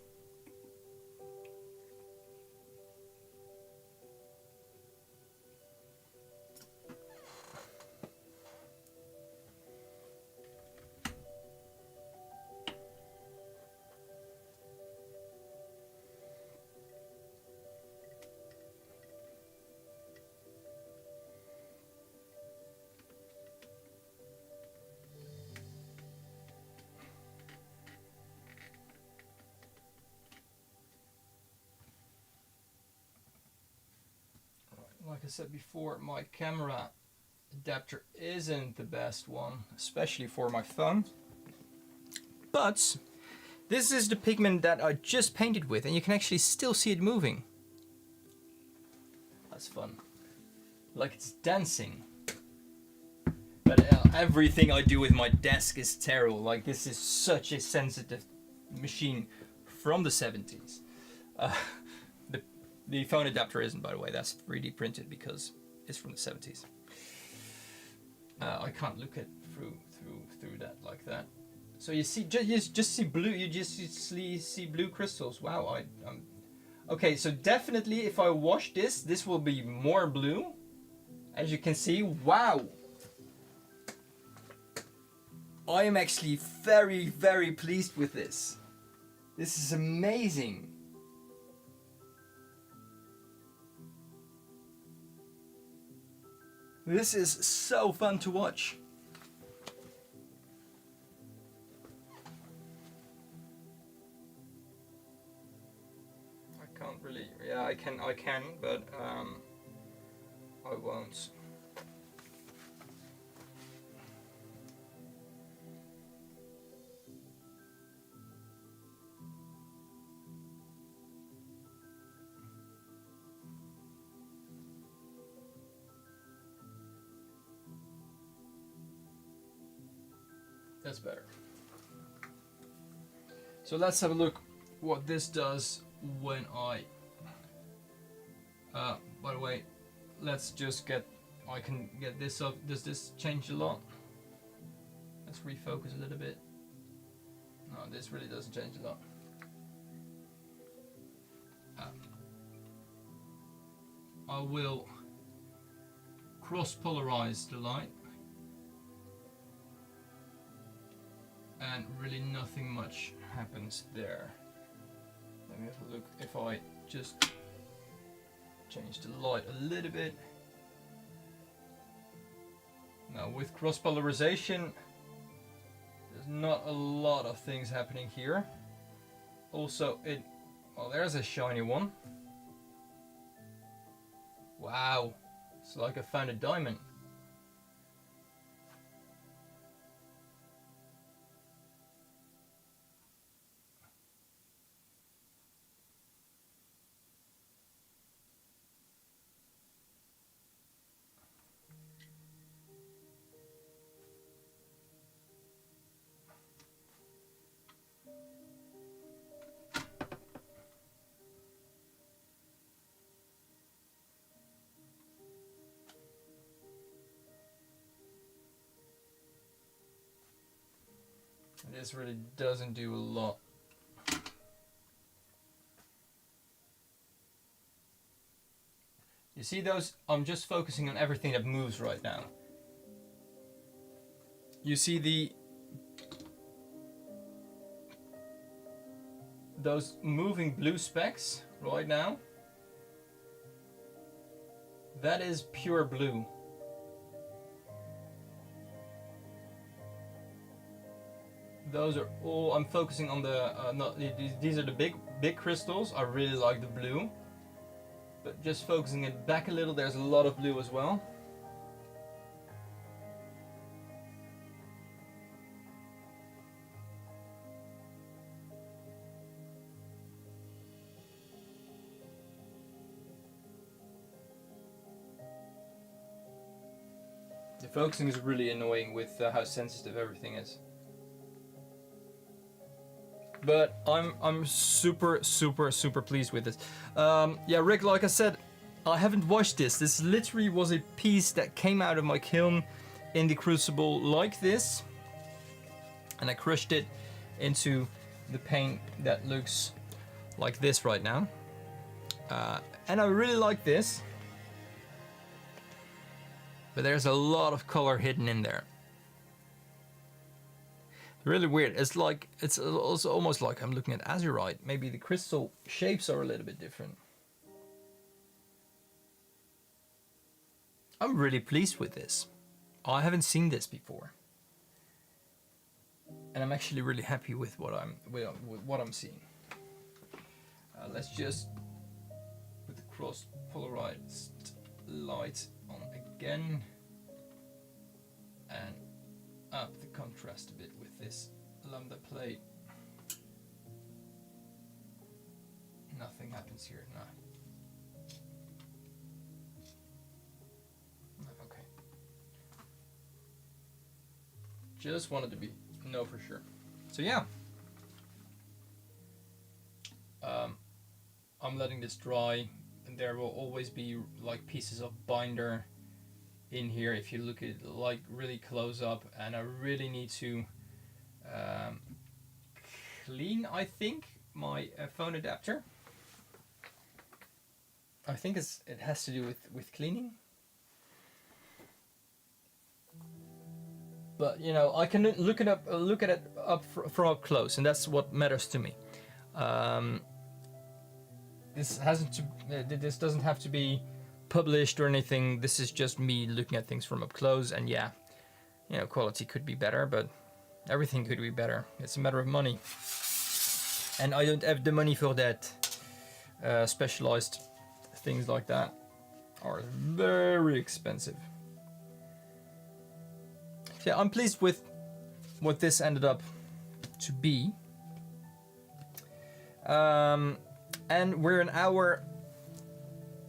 [SPEAKER 1] Like I said before, my camera adapter isn't the best one, especially for my phone. But this is the pigment that I just painted with, and you can actually still see it moving. That's fun. Like it's dancing. But everything I do with my desk is terrible. Like this is such a sensitive machine from the 70s. The phone adapter isn't, by the way. That's 3D printed because it's from the 70s. I can't look at through that like that. So you see, just see blue. You just see blue crystals. Wow. Okay. So definitely, if I wash this will be more blue. As you can see, wow. I am actually very, very pleased with this. This is amazing. This is so fun to watch. I can't really, yeah, I can, but I won't. That's better. So let's have a look what this does when I by the way, let's just I can get this up. Does this change a lot? Let's refocus a little bit. No, this really doesn't change a lot. I will cross-polarize the light. And really nothing much happens there. Let me have a look if I just change the light a little bit. Now with cross polarization, there's not a lot of things happening here. Also, well, there's a shiny one. Wow, it's like I found a diamond. this really doesn't do a lot. You see those? I'm just focusing on everything that moves right now. You see those moving blue specks right now? That is pure blue. Those are all, I'm focusing on the, these are the big crystals. I really like the blue. But just focusing it back a little, there's a lot of blue as well. The focusing is really annoying with how sensitive everything is. But I'm super pleased with this. Yeah, Rick, like I said, I haven't washed this. This literally was a piece that came out of my kiln in the crucible like this, and I crushed it into the paint that looks like this right now. And I really like this, but there's a lot of color hidden in there. Really weird. It's like, it's also almost like I'm looking at azurite. Maybe the crystal shapes are a little bit different. I'm really pleased with this. I haven't seen this before, and I'm actually really happy with what I'm seeing. Let's just put the cross polarized light on again and up the contrast a bit with this lambda plate. Nothing happens here, no. Okay. Just wanted to know for sure. So yeah. I'm letting this dry, and there will always be like pieces of binder in here if you look at it like really close up, and I really need to clean, I think, my phone adapter. I think it has to do with cleaning, but you know, I can look at it from up close, and that's what matters to me. This doesn't have to be published or anything. This is just me looking at things from up close, and yeah, you know, quality could be better, but everything could be better. It's a matter of money, and I don't have the money for that. Specialized things like that are very expensive. So yeah, I'm pleased with what this ended up to be. And we're an hour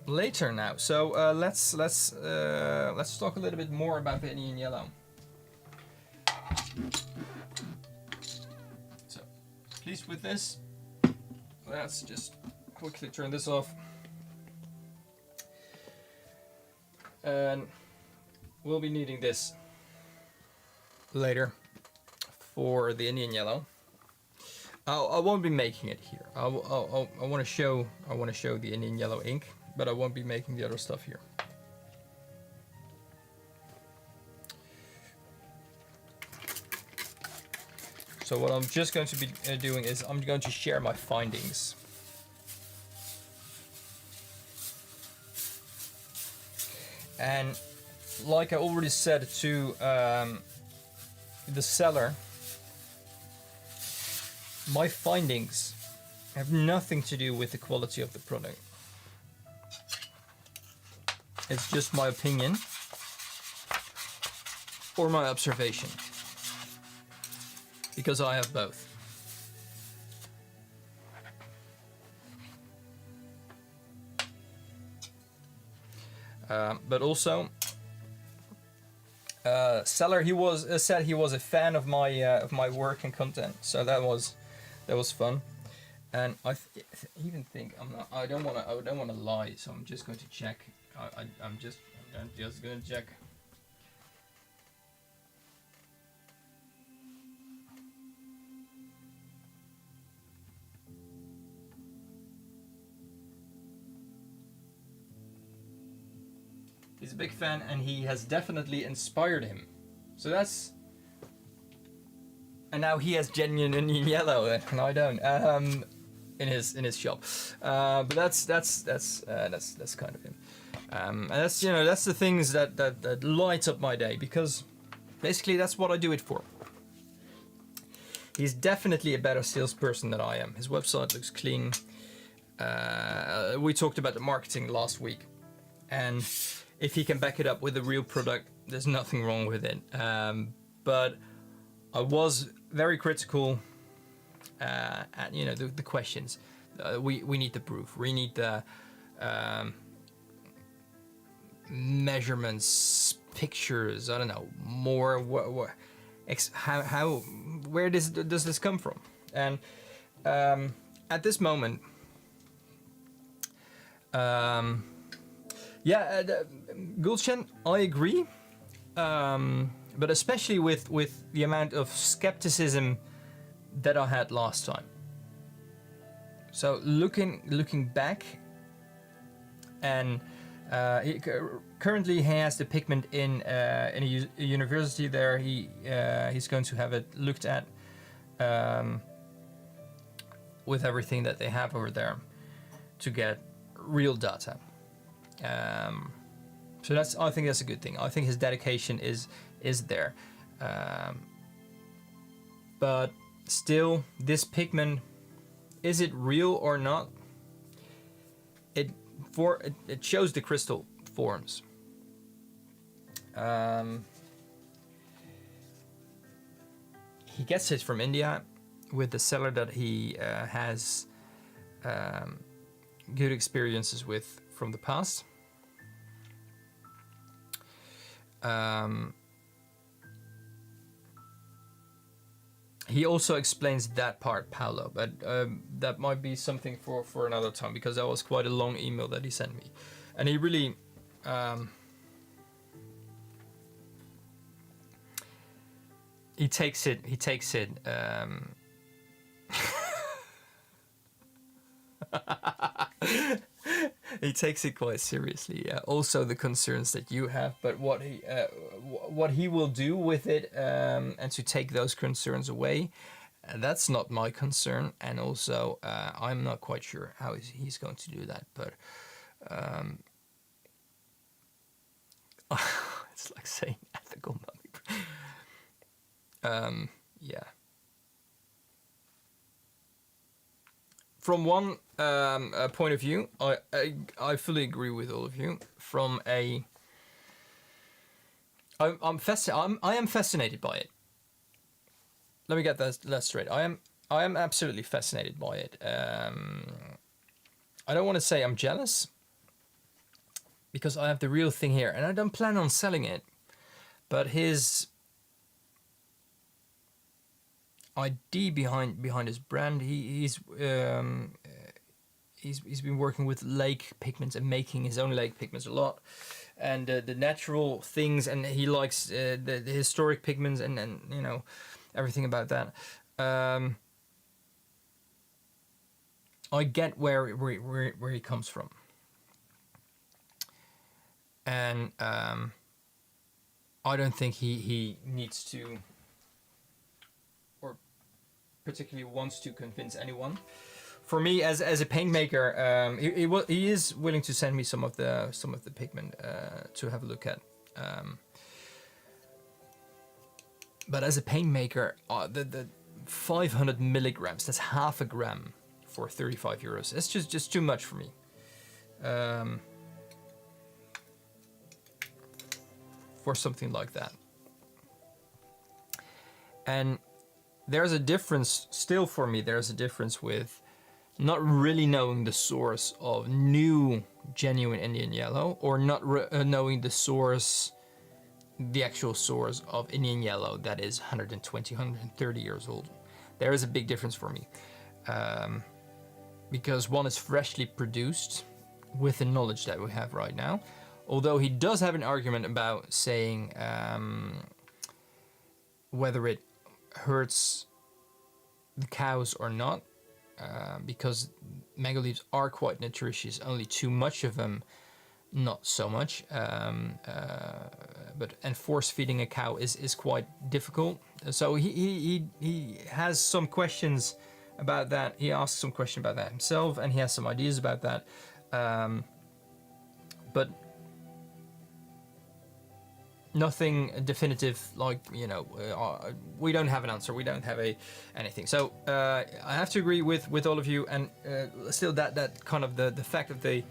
[SPEAKER 1] later now, so let's talk a little bit more about the Indian yellow. So, pleased with this. Let's just quickly turn this off, and we'll be needing this later for the Indian yellow. I won't be making it here. I want to show the Indian yellow ink, but I won't be making the other stuff here. So what I'm just going to be doing is I'm going to share my findings. And like I already said to the seller, my findings have nothing to do with the quality of the product. It's just my opinion or my observation, because I have both. But also, seller, he said he was a fan of my work and content, so that was fun. And I even think I don't want to lie, so I'm just going to check. I'm just going to check. a big fan, and he has definitely inspired him. So that's, and now he has genuine Indian yellow, and I don't. In his shop, but that's kind of him, and that's that's the things that light up my day, because basically that's what I do it for. He's definitely a better salesperson than I am. His website looks clean. We talked about the marketing last week, and if he can back it up with a real product, there's nothing wrong with it. But I was very critical at the questions. We need the proof. We need the measurements, pictures. I don't know more. Where does this come from? And at this moment, Gulshan, I agree, but especially with the amount of skepticism that I had last time. So looking back, and currently he has the pigment in a university there. He's going to have it looked at with everything that they have over there to get real data. So I think that's a good thing. I think his dedication is there, but still, this pigment, is it real or not? It shows the crystal forms. He gets it from India with the seller that he has good experiences with from the past. He also explains that part, Paolo, but that might be something for another time, because that was quite a long email that he sent me, and he really he takes it he takes it quite seriously. Also the concerns that you have, but what he will do with it, and to take those concerns away, that's not my concern. And also I'm not quite sure how he's going to do that, but it's like saying ethical mummy. Yeah. From one point of view, I fully agree with all of you. From I am fascinated by it. Let me get that straight. I am absolutely fascinated by it. I don't want to say I'm jealous, because I have the real thing here, and I don't plan on selling it. But his idea behind his brand, he's been working with lake pigments and making his own lake pigments a lot, and the natural things, and he likes the historic pigments and everything about that. I get where he comes from, and I don't think he needs to, or particularly wants to, convince anyone. For me, as a paint maker, he is willing to send me some of the pigment to have a look at. But as a paint maker, the 500 milligrams, that's half a gram for 35 euros. It's just too much for me. For something like that. And there's a difference still for me. There's a difference with not really knowing the source of new genuine Indian yellow, or not knowing the actual source of Indian yellow that is 120, 130 years old. There is a big difference for me. Because one is freshly produced with the knowledge that we have right now. Although he does have an argument about saying whether it hurts the cows or not, because mango leaves are quite nutritious. Only too much of them not so much. And force feeding a cow is quite difficult. So he has some questions about that. He asks some question about that himself, and he has some ideas about that. But nothing definitive, like, you know, we don't have an answer. We don't have anything. So I have to agree with all of you, and still that kind of the fact of the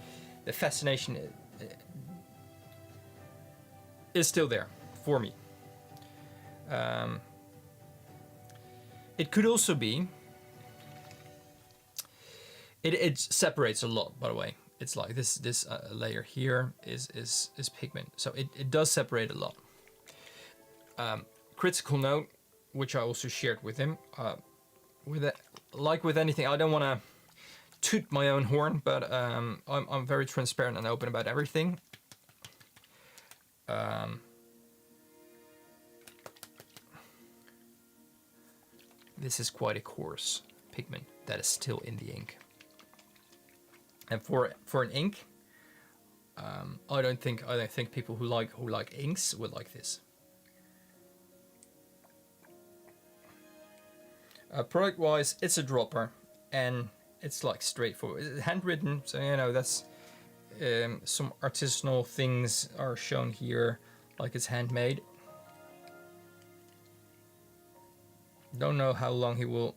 [SPEAKER 1] fascination is still there for me. It could also be. It separates a lot, by the way. It's like this layer here is pigment, so it does separate a lot. Critical note, which I also shared with him. Like with anything, I don't want to toot my own horn, but I'm very transparent and open about everything. This is quite a coarse pigment that is still in the ink. And for an ink, I don't think people who like inks would like this. Product wise, it's a dropper, and it's like straightforward. It's handwritten, so you know that's some artisanal things are shown here, like it's handmade. Don't know how long he will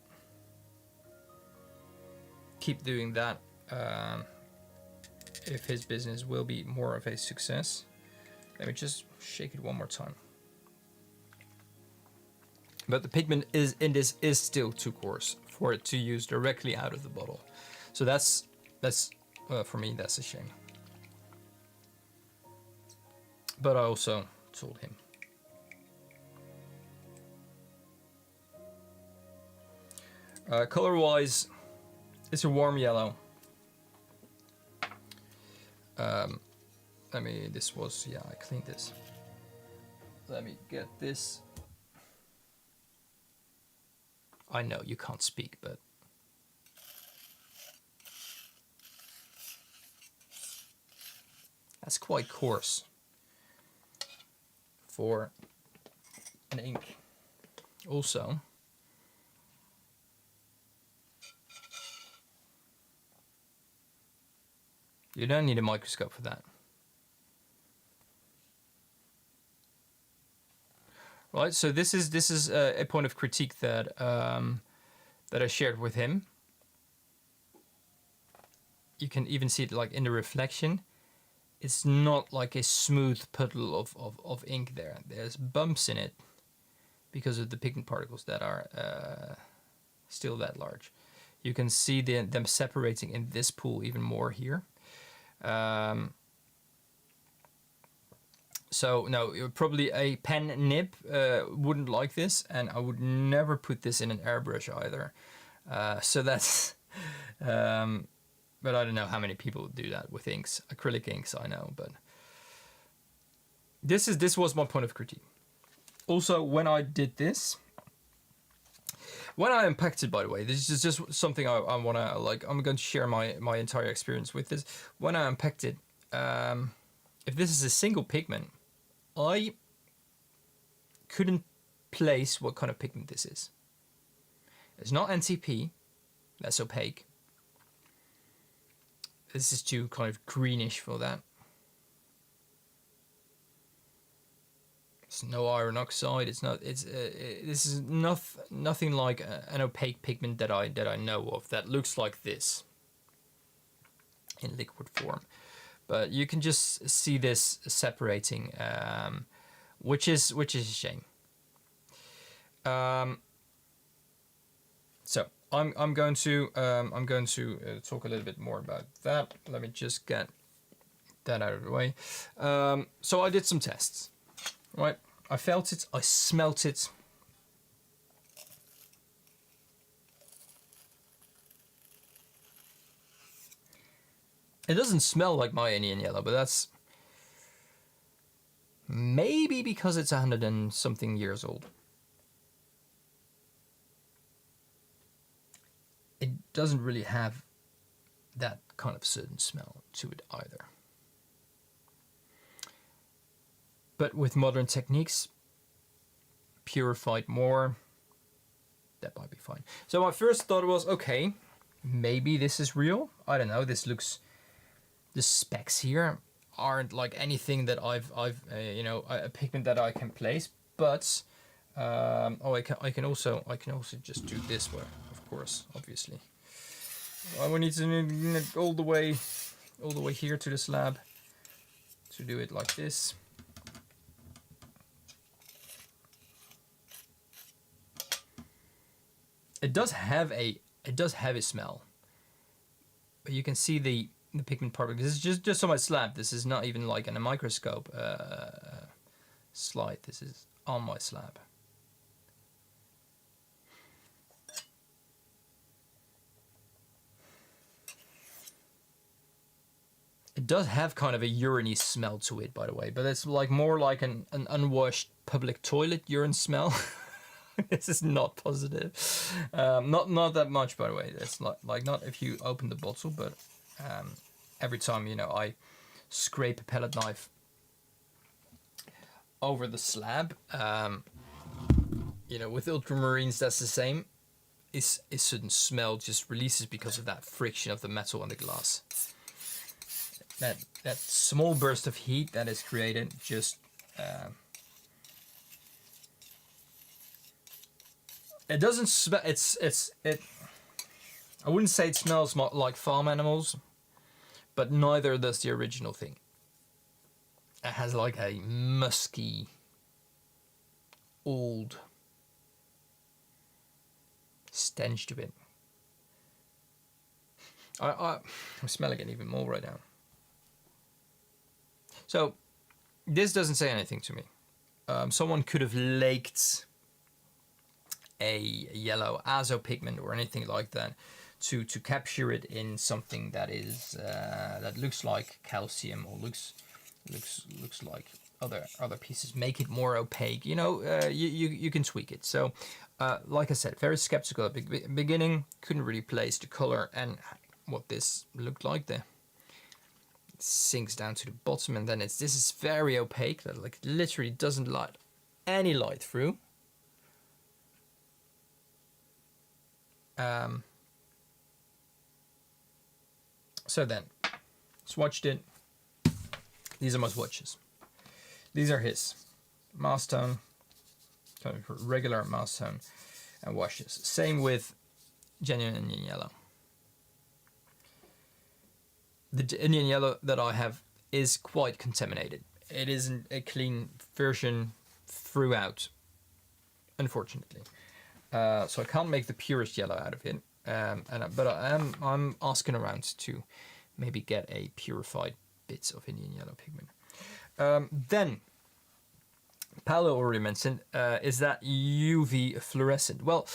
[SPEAKER 1] keep doing that. If his business will be more of a success. Let me just shake it one more time. But the pigment in this is still too coarse for it to use directly out of the bottle. So that's for me, that's a shame. But I also told him. Color-wise, it's a warm yellow. I cleaned this. Let me get this. I know you can't speak, but that's quite coarse for an ink. Also, you don't need a microscope for that. Right, so this is a point of critique that that I shared with him. You can even see it like in the reflection. It's not like a smooth puddle of ink there. There's bumps in it because of the pigment particles that are still that large. You can see them separating in this pool even more here. So no, probably a pen nib wouldn't like this, and I would never put this in an airbrush either. So that's, but I don't know how many people do that with inks, acrylic inks. I know, but this was my point of critique. Also, when I did this, when I unpacked it, by the way, this is just something I wanna like. I'm going to share my entire experience with this. When I unpacked it, if this is a single pigment, I couldn't place what kind of pigment this is. It's not NCP, that's opaque. This is too kind of greenish for that. It's no iron oxide. It's not. It's this is nothing like an opaque pigment that I know of that looks like this in liquid form. But you can just see this separating, which is a shame. So I'm going to talk a little bit more about that. Let me just get that out of the way. So I did some tests, right? I felt it, I smelt it. It doesn't smell like my Indian yellow, but that's maybe because it's 100 and something years old. It doesn't really have that kind of certain smell to it either. But with modern techniques, purified more, that might be fine. So my first thought was, okay, maybe this is real. I don't know. This looks, the specs here aren't like anything that I've you know, a pigment that I can place. But oh, I can also just do this way, of course, obviously. I will need to all the way here to the slab to do it like this. It does have a smell, but you can see the pigment part. This is just on my slab. This is not even like in a microscope slide. This is on my slab. It does have kind of a urine-y smell to it, by the way, but it's like more like an unwashed public toilet urine smell. This is not positive. Not that much, by the way. It's like not if you open the bottle, but every time, you know, I scrape a palette knife over the slab, you know, with ultramarines, that's the same. A certain smell just releases because of that friction of the metal and the glass. That small burst of heat that is created just it doesn't smell. It. I wouldn't say it smells like farm animals, but neither does the original thing. It has like a musky, old stench to it. I'm smelling it even more right now. So this doesn't say anything to me. Someone could have laked a yellow azo pigment or anything like that to capture it in something that is that looks like calcium or looks like other pieces. Make it more opaque. You know, you can tweak it. So like I said, very skeptical at the beginning. Couldn't really place the color and what this looked like there. Sinks down to the bottom, and then this is very opaque, that like literally doesn't let any light through. So then swatched it. These are my swatches. These are his mask tone, regular mask tone, and washes. Same with genuine Indian yellow. The Indian yellow that I have is quite contaminated. It isn't a clean version throughout, unfortunately. So I can't make the purest yellow out of it. But I'm asking around to maybe get a purified bits of Indian yellow pigment. Then, Paolo already mentioned, is that UV fluorescent. Well,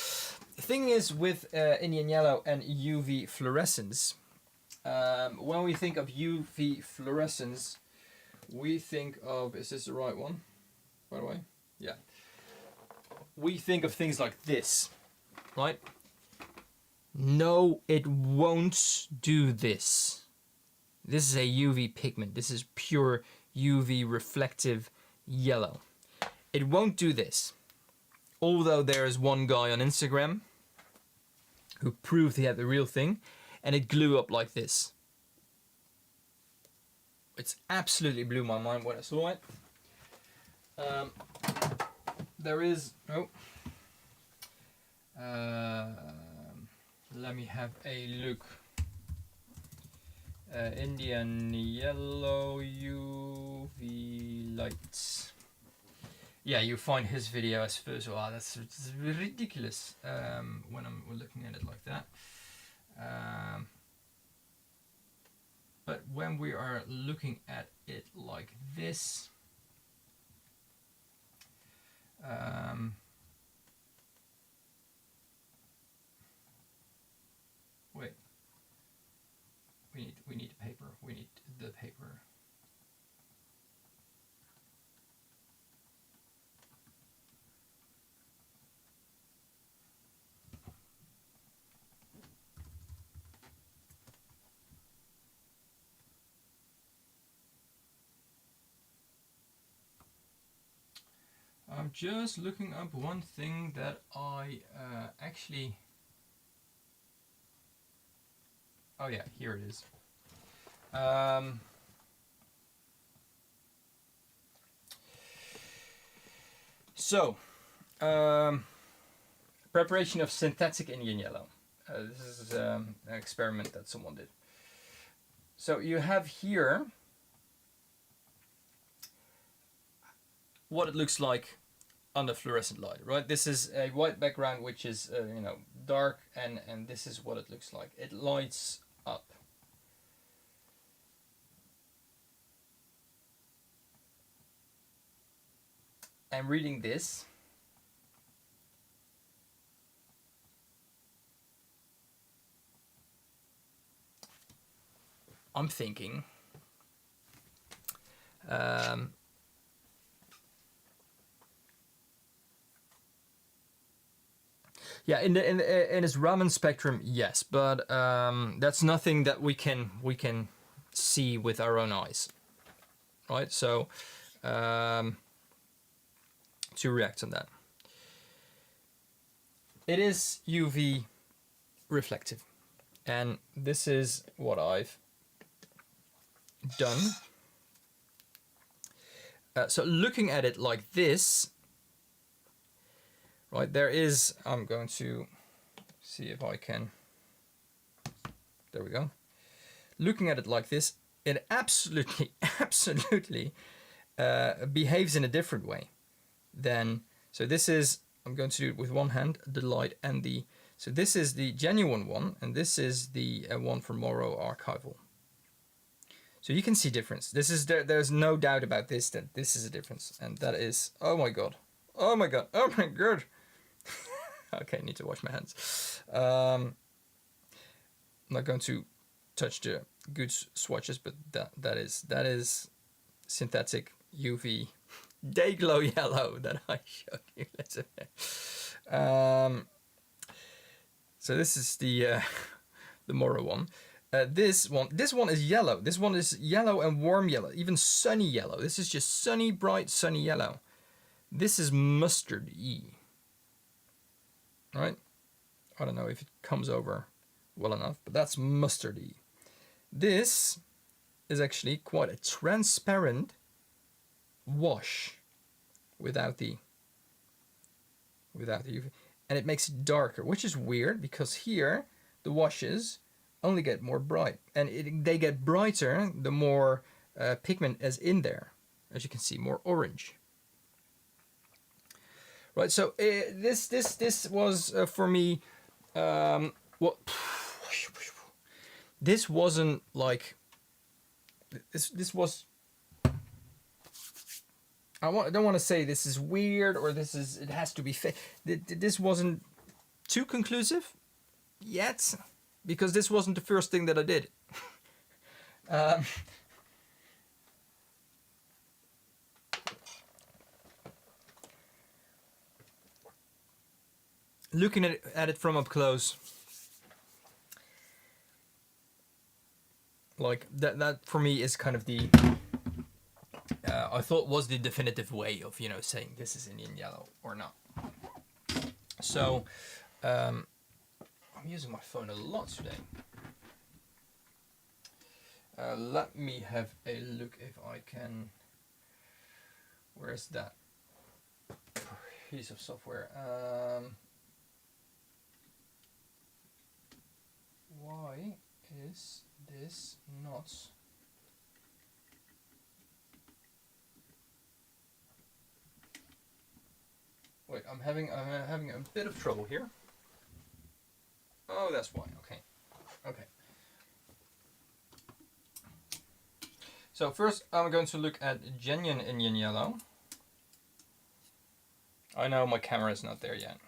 [SPEAKER 1] the thing is with Indian yellow and UV fluorescence, when we think of UV fluorescence, we think of, is this the right one, by the way? Yeah. We think of things like this, right? No, it won't do this. This is a UV pigment. This is pure UV reflective yellow. It won't do this. Although there is one guy on Instagram who proved he had the real thing, and it glue up like this. It's absolutely blew my mind when I saw it. There is, let me have a look. Indian yellow UV lights. Yeah, you find his video as first. Wow, that's ridiculous when I'm looking at it like that. But when we are looking at it like this, wait, we need paper. We need the paper. I'm just looking up one thing that I actually... Oh yeah, here it is. Preparation of synthetic Indian yellow. This is an experiment that someone did. So you have here what it looks like under fluorescent light, right? This is a white background which is dark, and this is what it looks like. It lights up. I'm reading this. I'm thinking yeah, in its Raman spectrum, yes, but that's nothing that we can see with our own eyes, right? So to react on that, it is UV reflective, and this is what I've done. So looking at it like this, right, there is, I'm going to see if I can, there we go. Looking at it like this, it absolutely behaves in a different way than, so this is, I'm going to do it with one hand, the light and the, so this is the genuine one, and this is the one from Morrow Archival. So you can see difference. This is there's no doubt about this, that this is a difference, and that is, oh my god, oh my god, oh my god. Okay, I need to wash my hands. I'm not going to touch the good swatches, but that is synthetic UV day glow yellow that I showed you. So this is the Morrow one. This one is yellow. This one is yellow and warm yellow, even sunny yellow. This is just sunny, bright, sunny yellow. This is mustard-y. Right? I don't know if it comes over well enough, but that's mustard-y. This is actually quite a transparent wash without the UV, and it makes it darker, which is weird because here the washes only get more bright, and they get brighter the more pigment is in there, as you can see, more orange. Right, so this was for me, what this wasn't like, this was, I don't want to say this is weird or this is, it has to be fake. This wasn't too conclusive yet, because this wasn't the first thing that I did. Looking at it from up close, like that for me is kind of the I thought was the definitive way of saying this is Indian yellow or not. So I'm using my phone a lot today. Let me have a look if I can. Where's that piece of software? Why is this not? Wait, I'm having a bit of trouble here. Oh, that's why. Okay. So first, I'm going to look at genuine Indian yellow. I know my camera is not there yet.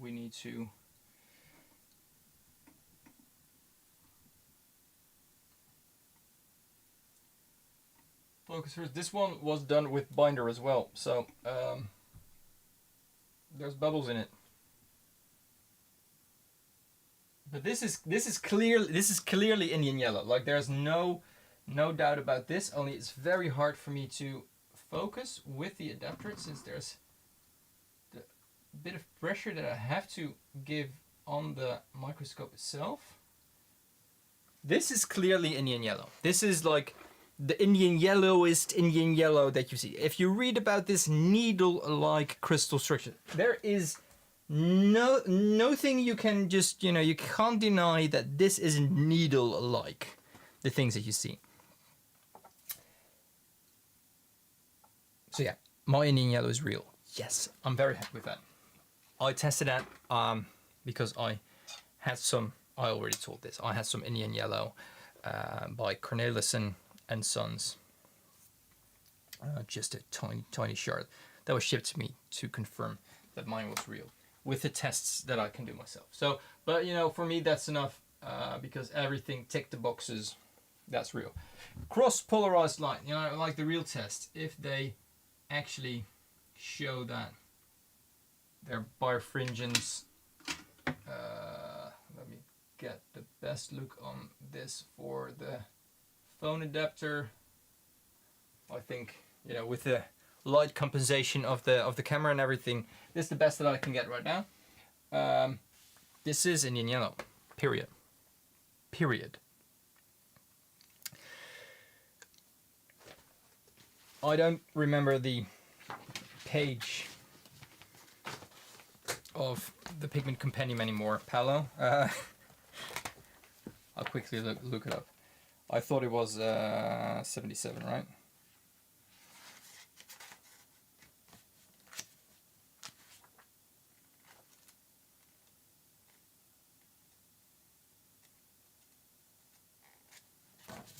[SPEAKER 1] We need to focus first. This one was done with binder as well, so there's bubbles in it. But this is clearly Indian yellow. Like there's no doubt about this. Only it's very hard for me to focus with the adapter since there's the bit of pressure that I have to give on the microscope itself. This is clearly Indian yellow. This is like the Indian yellowest Indian yellow that you see. If you read about this needle-like crystal structure, there is nothing you can just, you can't deny that this is needle-like, the things that you see. So yeah, my Indian yellow is real. Yes, I'm very happy with that. I tested that because I had some, I already told this, I had some Indian yellow by Cornelissen and Sons. Just a tiny shard that was shipped to me to confirm that mine was real with the tests that I can do myself. So, but for me that's enough because everything ticked the boxes. That's real. Cross-polarized light, like the real test, if they actually show that their birefringence. Let me get the best look on this for the phone adapter. I think with the light compensation of the camera and everything, this is the best that I can get right now. This is Indian yellow. Period. I don't remember the page of the Pigment Compendium anymore, Paolo. I'll quickly look it up. I thought it was 77, right?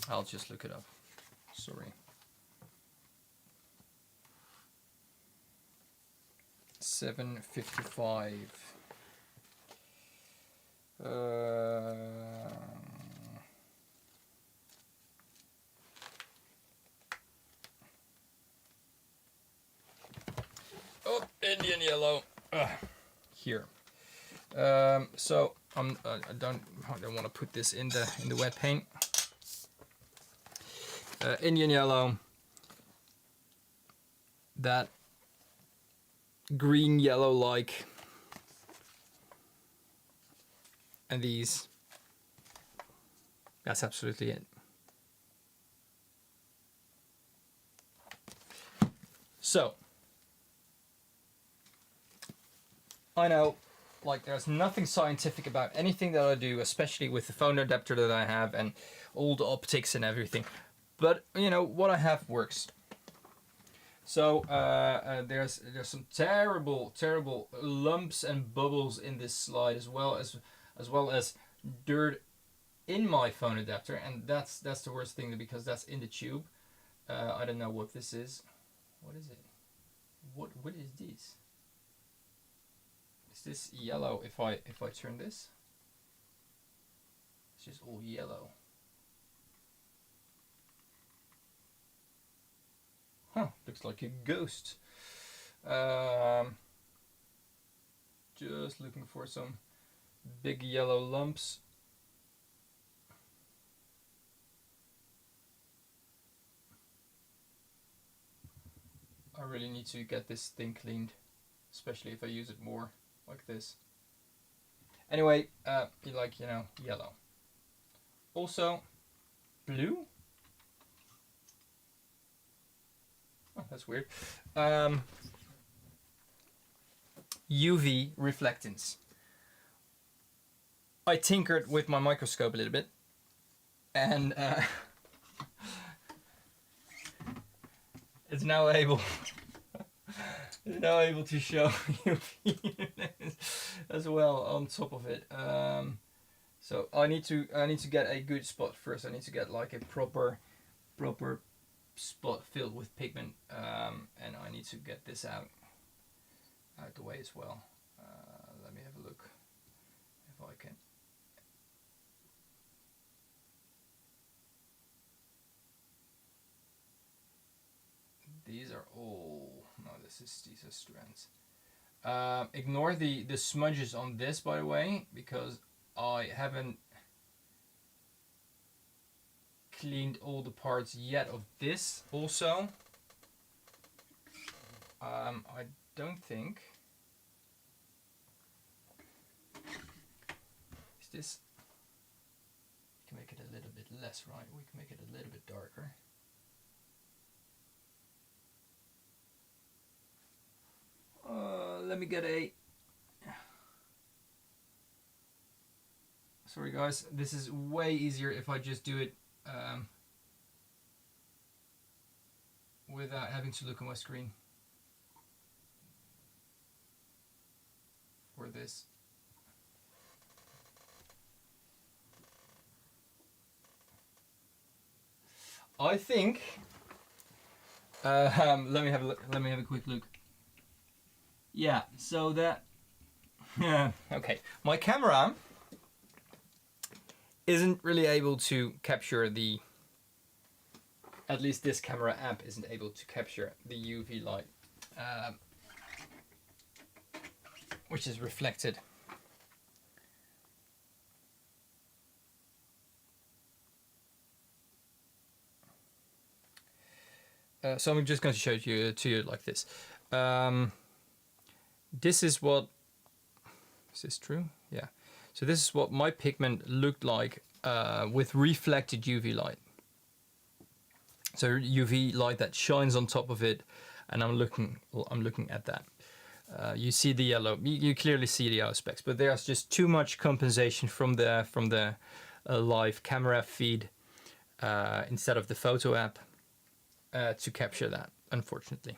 [SPEAKER 1] I'll just look it up. Sorry. 755. Oh, Indian yellow. Here. So I don't want to put this in the wet paint. Indian yellow. That green yellow like, and these. That's absolutely it. So I know, like, there's nothing scientific about anything that I do, especially with the phone adapter that I have and all the optics and everything. But what I have works. So there's some terrible lumps and bubbles in this slide, as well as dirt in my phone adapter, and that's the worst thing because that's in the tube. I don't know what this is. What is it? What is this? Is this yellow? If I turn this, it's just all yellow. Huh, looks like a ghost. Just looking for some big yellow lumps. I really need to get this thing cleaned, especially if I use it more like this. Anyway, yellow. Also, blue. Oh, that's weird. UV reflectance. I tinkered with my microscope a little bit, and it's now able to show UV as well on top of it. So I need to get a good spot first. I need to get like a proper spot filled with pigment, and I need to get this out the way as well. Let me have a look if I can. These are all, no, these are strands. Ignore the smudges on this, by the way, because I haven't cleaned all the parts yet of this also. I don't think. Is this? We can make it a little bit less, right? We can make it a little bit darker. Let me get a. Sorry guys, this is way easier if I just do it without having to look at my screen for this. I think. Let me have a look. Let me have a quick look. Yeah. So that. Yeah. Okay. My camera isn't really able to capture the. At least this camera app isn't able to capture the UV light, which is reflected. So I'm just going to show you to you like this. This is what. Is this true? Yeah. So this is what my pigment looked like with reflected UV light. So UV light that shines on top of it, and I'm looking at that. You see the yellow. You clearly see the yellow specks, but there's just too much compensation from the live camera feed instead of the photo app to capture that. Unfortunately,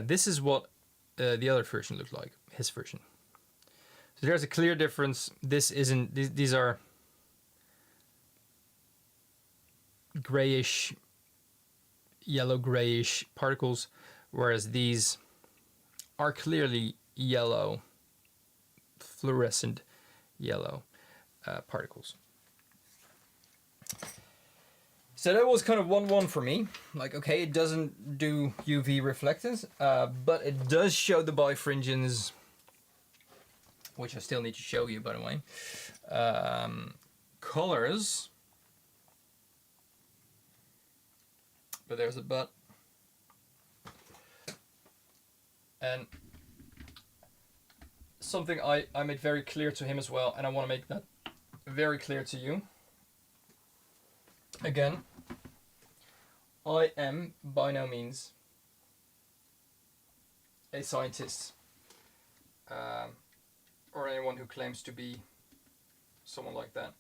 [SPEAKER 1] this is what the other version looked like. His version. So there's a clear difference. This isn't. These are grayish, yellow grayish particles, whereas these are clearly yellow, fluorescent yellow particles. So that was kind of 1-1 for me. Like, okay, it doesn't do UV reflectance, but it does show the bifringens, which I still need to show you, by the way. Colors. But there's a but. And something I made very clear to him as well, and I want to make that very clear to you. Again, I am by no means a scientist or anyone who claims to be someone like that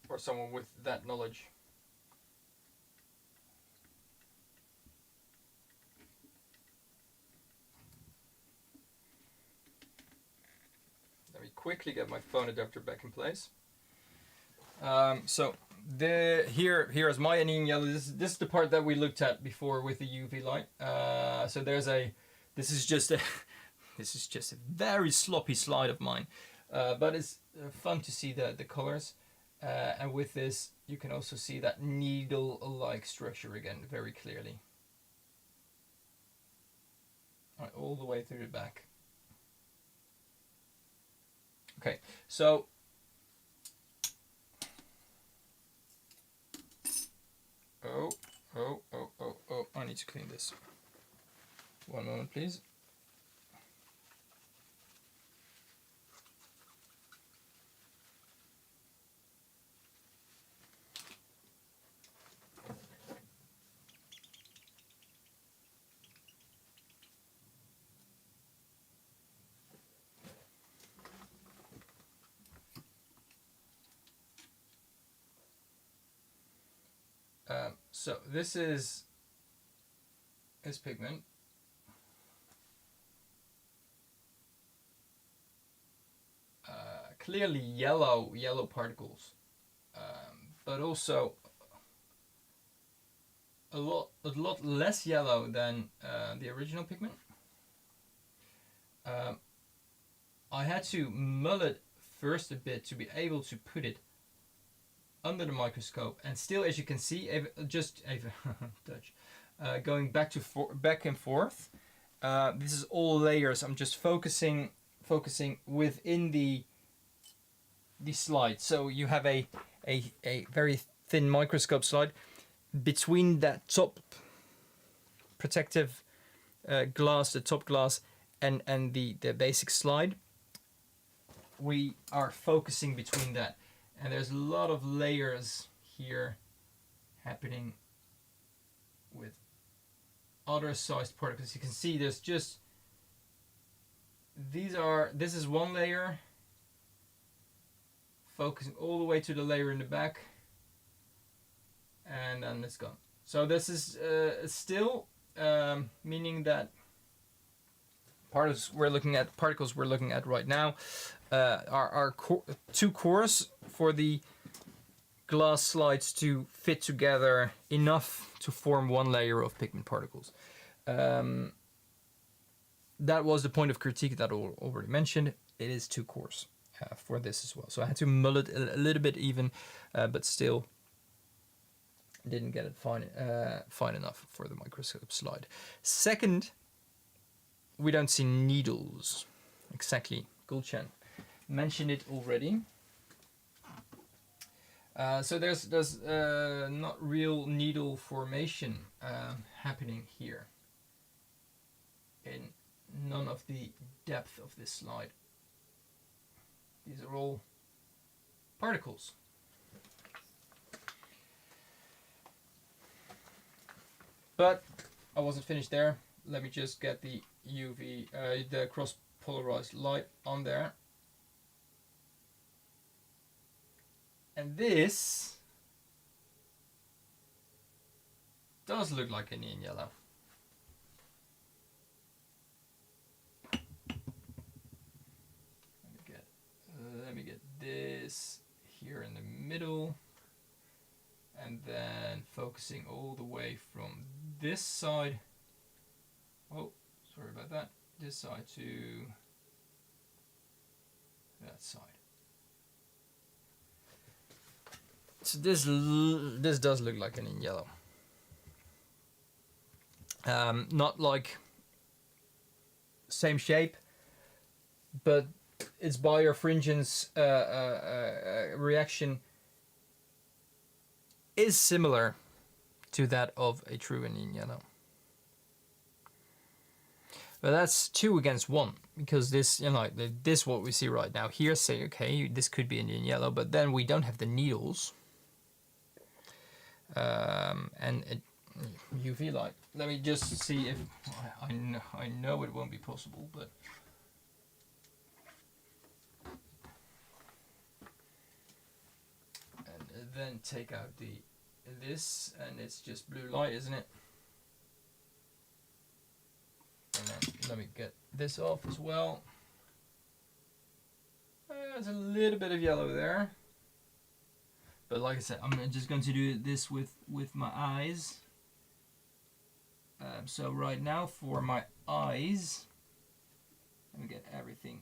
[SPEAKER 1] or someone with that knowledge. Let me quickly get my phone adapter back in place. So here is my aniline yellow. This is the part that we looked at before with the UV light. So there's this is just a very sloppy slide of mine, but it's fun to see the colors. And with this, you can also see that needle-like structure again very clearly. All the way through the back. Okay, so oh, I need to clean this. One moment, please. So this is his pigment. Clearly yellow particles, but also a lot less yellow than the original pigment. I had to mull it first a bit to be able to put it under the microscope, and still, as you can see, just Dutch, going back and forth. This is all layers. I'm just focusing within the the slide. So you have a very thin microscope slide. Between that top protective glass, the top glass, and the basic slide, we are focusing between that, and there's a lot of layers here happening with other sized particles. You can see there's just this is one layer focusing all the way to the layer in the back, and then it's gone. So this is still meaning that particles we're looking at right now are too coarse for the glass slides to fit together enough to form one layer of pigment particles. That was the point of critique that I already mentioned. It is too coarse for this as well. So I had to mull it a little bit even, but still didn't get it fine enough for the microscope slide. Second, we don't see needles. Exactly, Gulchen mentioned it already. So there's not real needle formation happening here in none of the depth of this slide. These are all particles. But I wasn't finished there. Let me just get the UV, the cross polarized light on there. And this does look like a neon yellow. Let me get this here in the middle, and then focusing all the way from this side. Oh, sorry about that. This side to that side. So this does look like an in yellow. Not like same shape, but its birefringence reaction is similar to that of a true in yellow. But that's 2 against 1, because this, you know, this what we see right now here, say, okay, this could be Indian yellow, but then we don't have the needles. And UV light. Let me just see if I know it won't be possible, but and then take out this, and it's just blue light, isn't it? And then let me get this off as well. There's a little bit of yellow there. But like I said, I'm just going to do this with my eyes. So right now for my eyes, let me get everything.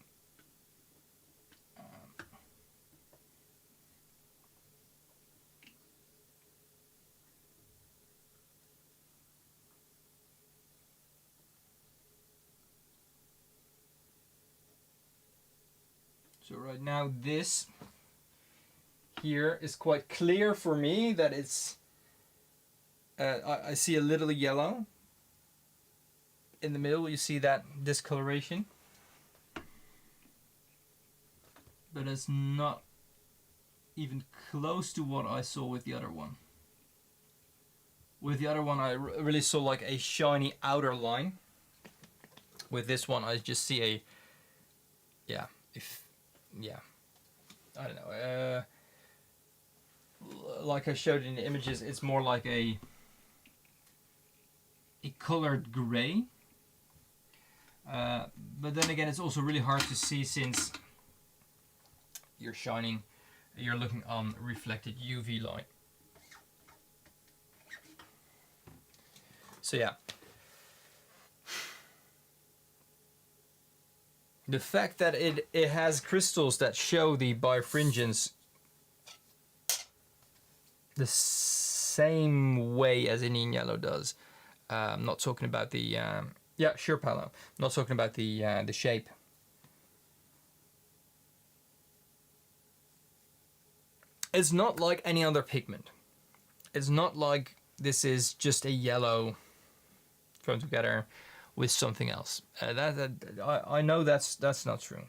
[SPEAKER 1] So right now this here is quite clear for me that it's I see a little yellow in the middle. You see that discoloration, but it's not even close to what I saw with the other one. With the other one I really saw like a shiny outer line. With this one I just see a I don't know, like I showed in the images, it's more like a colored gray, but then again it's also really hard to see since you're looking on reflected UV light. So yeah, the fact that it has crystals that show the birefringence the same way as Indian yellow does. I'm not talking about the sure, Paolo. I'm not talking about the shape. It's not like any other pigment. It's not like this is just a yellow thrown together with something else. I know that's not true.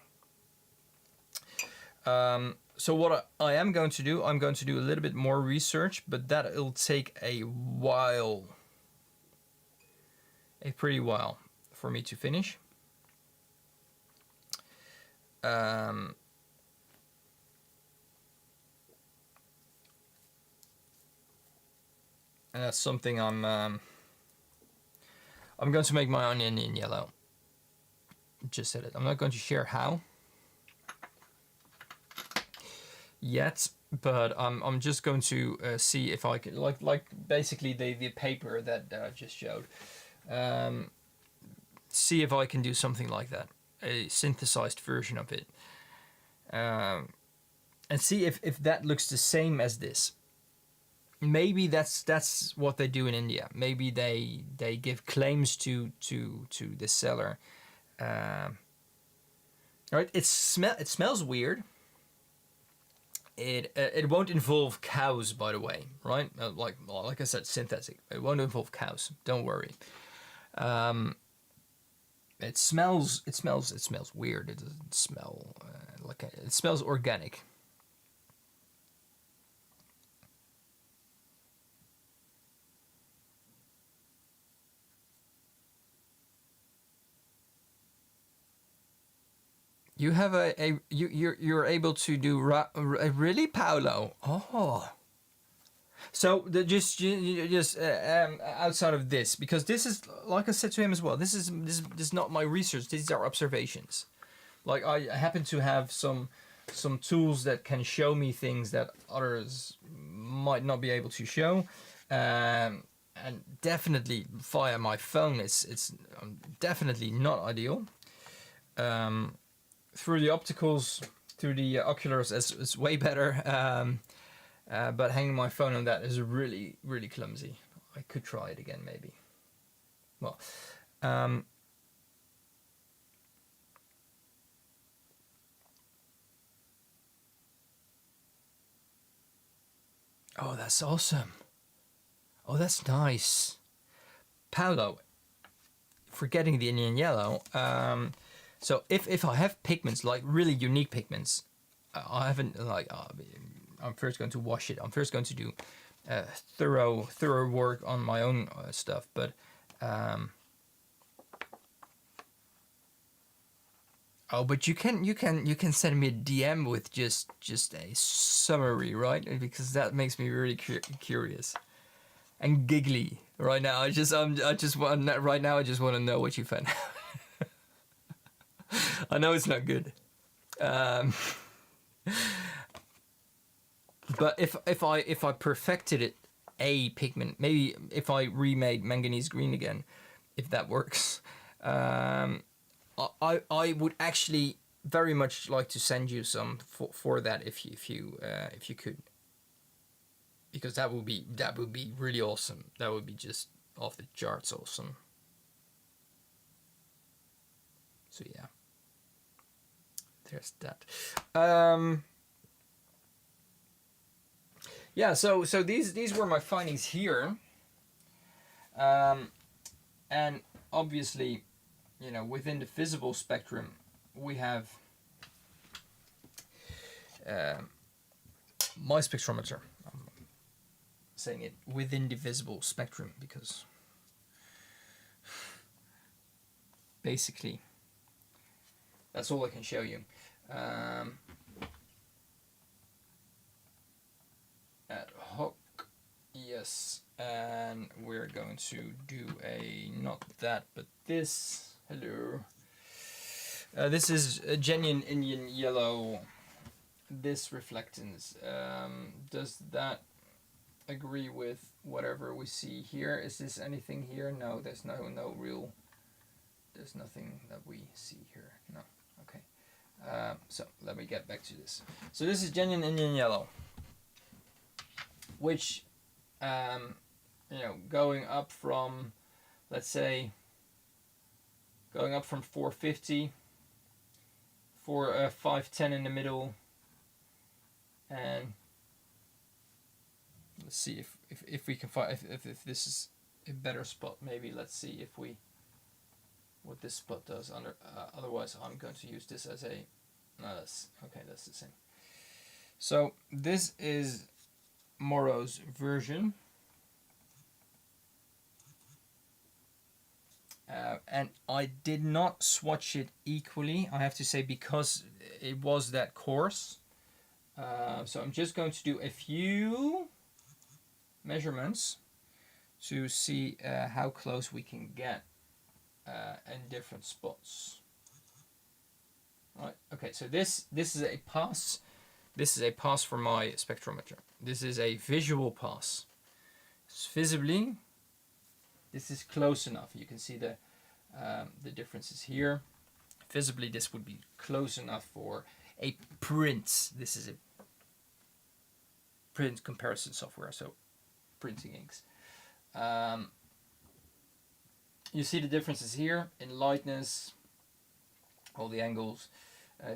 [SPEAKER 1] So what I am going to do, I'm going to do a little bit more research, but that'll take a while, a pretty while, for me to finish. And that's something I'm going to make my onion in yellow. Just said it. I'm not going to share how yet, but I'm just going to see if I can, like basically the paper that I just showed. See if I can do something like that, a synthesized version of it, and see if that looks the same as this. Maybe that's what they do in India. Maybe they give claims to the seller. Right? It smells weird. It won't involve cows, by the way, right? Like I said, synthetic. It won't involve cows. Don't worry. It smells weird. It doesn't smell it smells organic. You have you're able to do really, Paolo? Oh. So just outside of this, because this is, like I said to him as well, this is not my research. These are observations. Like I happen to have some tools that can show me things that others might not be able to show, and definitely via my phone, it's definitely not ideal. Through the opticals, through the oculars, it's way better. But hanging my phone on that is really, really clumsy. I could try it again, maybe. Well, oh, that's awesome. Oh, that's nice. Paolo, forgetting the Indian yellow. So if I have pigments, like really unique pigments, I haven't I'm first going to wash it. I'm first going to do thorough work on my own stuff. But but you can send me a DM with just a summary, right? Because that makes me really curious and giggly right now. I just want to know what you found. I know it's not good. But if I perfected it, a pigment, maybe if I remade manganese green again, if that works, I would actually very much like to send you some for that if you could, because that would be really awesome. That would be just off the charts awesome. So yeah, there's that. Yeah, so these were my findings here, and obviously, within the visible spectrum, we have my spectrometer. I'm saying it within the visible spectrum because basically that's all I can show you. Ad hoc, yes, and we're going to do not that, but this. Hello. This is a genuine Indian yellow. This reflectance. Does that agree with whatever we see here? Is this anything here? No, there's no real. There's nothing that we see here. No. Okay. So let me get back to this. So this is genuine Indian yellow, which, going up from, let's say, going up from 450, 510 in the middle, and Let's see if we can find if this is a better spot. Maybe let's see if we what this spot does. Under otherwise, I'm going to use this as a. No, that's okay. That's the same. So this is Moro's version. And I did not swatch it equally, I have to say, because it was that coarse. So I'm just going to do a few measurements to see how close we can get in different spots. Right. Okay. So this is a pass. This is a pass for my spectrometer. This is a visual pass. Visibly, this is close enough. You can see the differences here. Visibly, this would be close enough for a print. This is a print comparison software, so printing inks. You see the differences here in lightness, all the angles,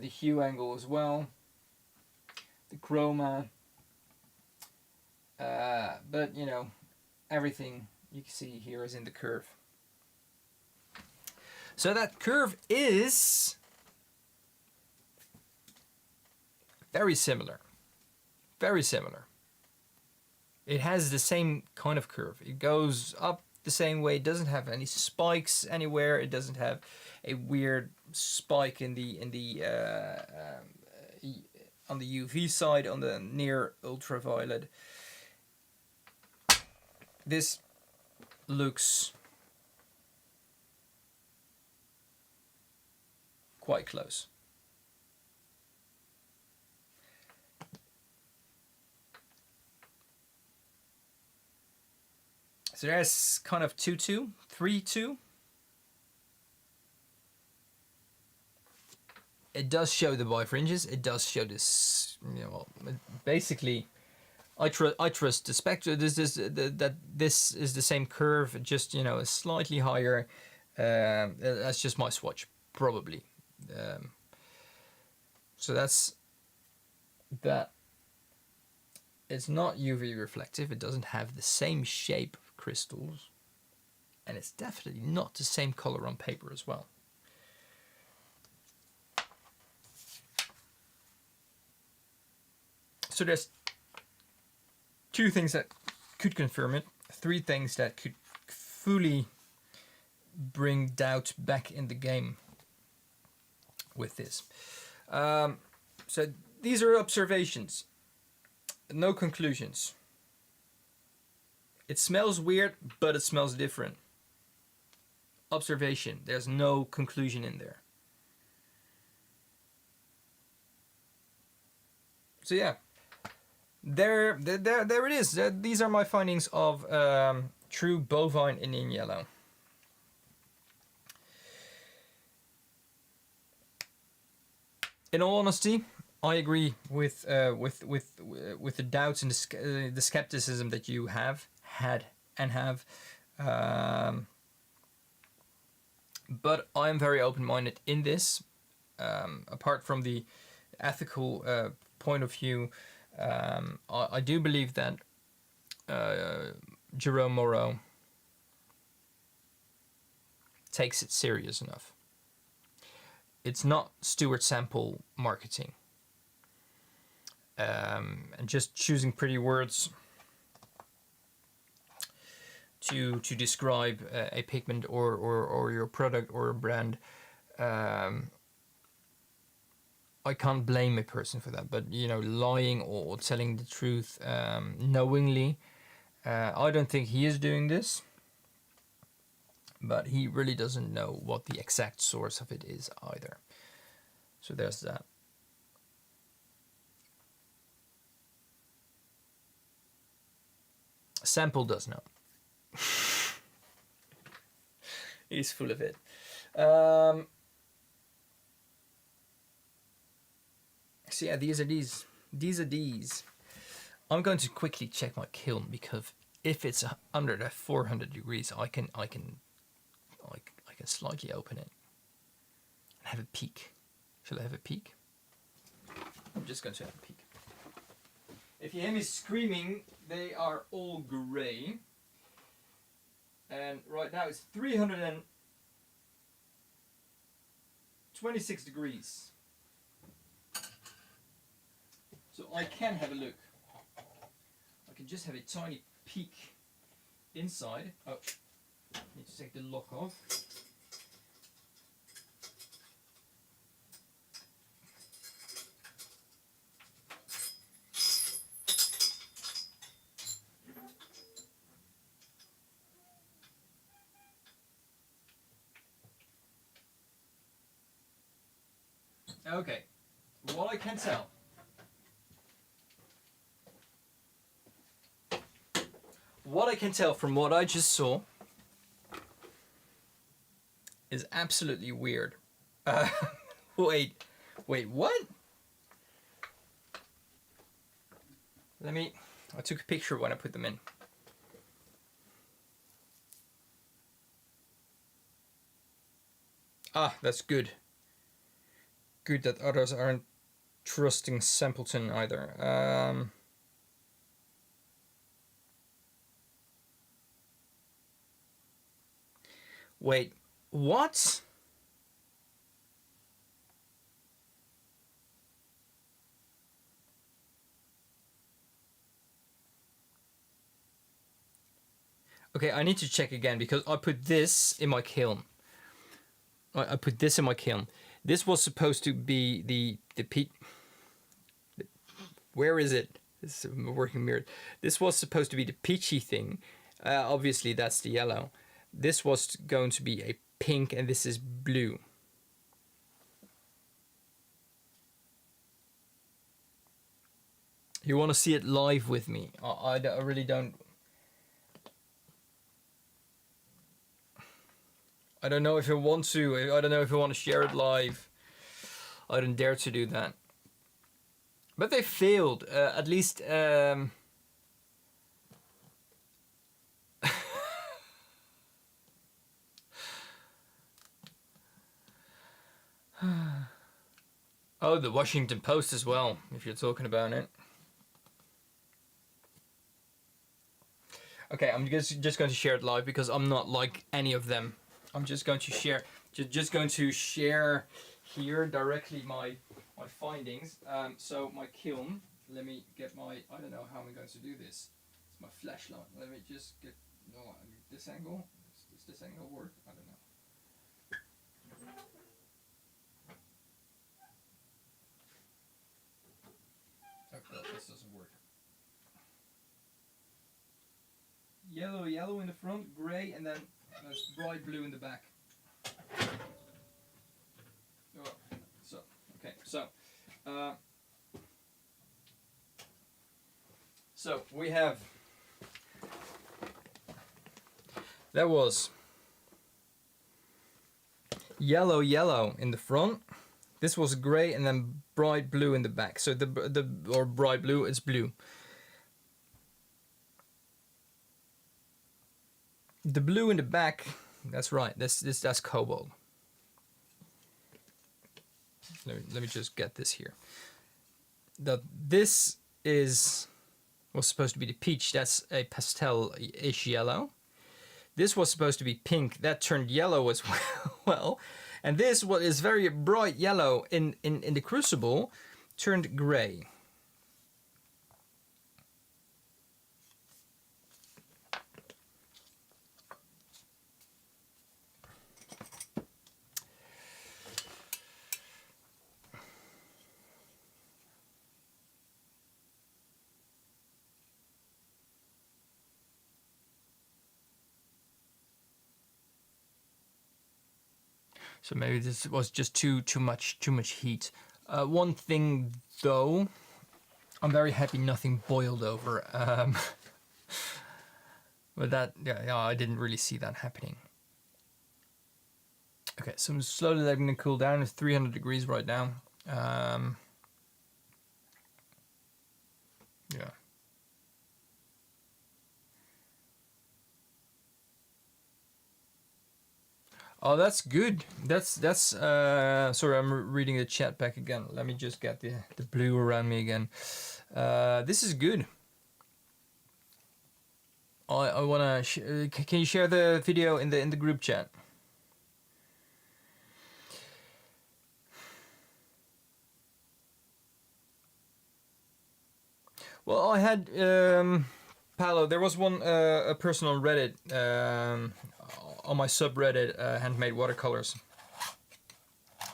[SPEAKER 1] the hue angle as well, the chroma. But you know, everything you can see here is in the curve. So that curve is very similar. Very similar. It has the same kind of curve. It goes up the same way. It doesn't have any spikes anywhere. It doesn't have a weird spike in the on the UV side, on the near ultraviolet. This looks quite close. So there's kind of 2-2, 3-2. It does show the bifringes. It does show this, you know, basically, I trust the spectrum. This is the same curve, just, you know, a slightly higher. That's just my swatch, probably. So that's that. It's not UV reflective. It doesn't have the same shape of crystals, and it's definitely not the same color on paper as well. So there's 2 things that could confirm it, 3 things that could fully bring doubt back in the game with this. So these are observations, no conclusions. It smells weird, but it smells different. Observation, there's no conclusion in there. So yeah, there it is. These are my findings of true bovine Indian yellow. In all honesty, I agree with the doubts and the skepticism that you have had and have, but I am very open-minded in this. Apart from the ethical point of view, I do believe that Jerome Moreau takes it serious enough. It's not Stuart Sample marketing. And just choosing pretty words to describe a pigment or your product or a brand. I can't blame a person for that, but you know, lying or telling the truth knowingly, I don't think he is doing this. But he really doesn't know what the exact source of it is either. So there's that. Sample does know. He's full of it. So yeah, these are these. These are these. I'm going to quickly check my kiln, because if it's under the 400 degrees, I can slightly open it and have a peek. Shall I have a peek? I'm just going to have a peek. If you hear me screaming, they are all grey. And right now it's 326 degrees. So I can have a look. I can just have a tiny peek inside. Oh, need to take the lock off. Okay, what I can tell. What I can tell from what I just saw is absolutely weird. Wait, what? I took a picture when I put them in. Ah, that's good. Good that others aren't trusting Simpleton either. Wait, what? Okay, I need to check again because I put this in my kiln. I put this in my kiln. This was supposed to be the peat. Where is it? This is a working mirror. This was supposed to be the peachy thing. Obviously, that's the yellow. This was going to be a pink, and this is blue. You want to see it live with me? I really don't. I don't know if I want to. I don't know if I want to share it live. I don't dare to do that. But they failed. At least. Oh, the Washington Post as well, if you're talking about it. Okay, I'm just going to share it live because I'm not like any of them. I'm just going to share, here directly my findings. So my kiln. Let me get my. I don't know how I'm going to do this. It's my flashlight. Let me just get this angle. Does this angle work? I don't know. Oh God, this doesn't work. Yellow in the front, grey, and then bright blue in the back. Oh, so okay, so we have. That was yellow in the front. This was grey and then bright blue in the back. So or bright blue, it's blue. The blue in the back, that's right. That's cobalt. Let me just get this here. This was supposed to be the peach. That's a pastel-ish yellow. This was supposed to be pink. That turned yellow as well. And this, what is very bright yellow in the crucible, turned grey. So maybe this was just too much heat. One thing though, I'm very happy nothing boiled over. But that, yeah, I didn't really see that happening. Okay, so I'm slowly letting it cool down. It's 300 degrees right now. Yeah. Oh, that's good. That's sorry, I'm reading the chat back again. Let me just get the blue around me again. This is good. I wanna. Can you share the video in the group chat? Well, I had Paolo. There was one a person on Reddit on my subreddit, handmade watercolors,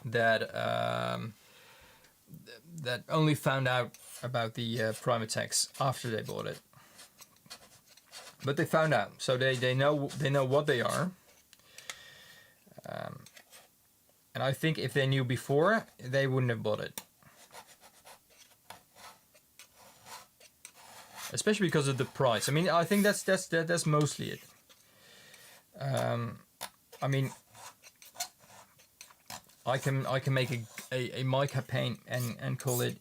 [SPEAKER 1] that that only found out about the Primatex after they bought it. But they found out, so they know what they are. And I think if they knew before, they wouldn't have bought it. Especially because of the price. I mean, I think that's mostly it. I mean, I can make a mica paint and call it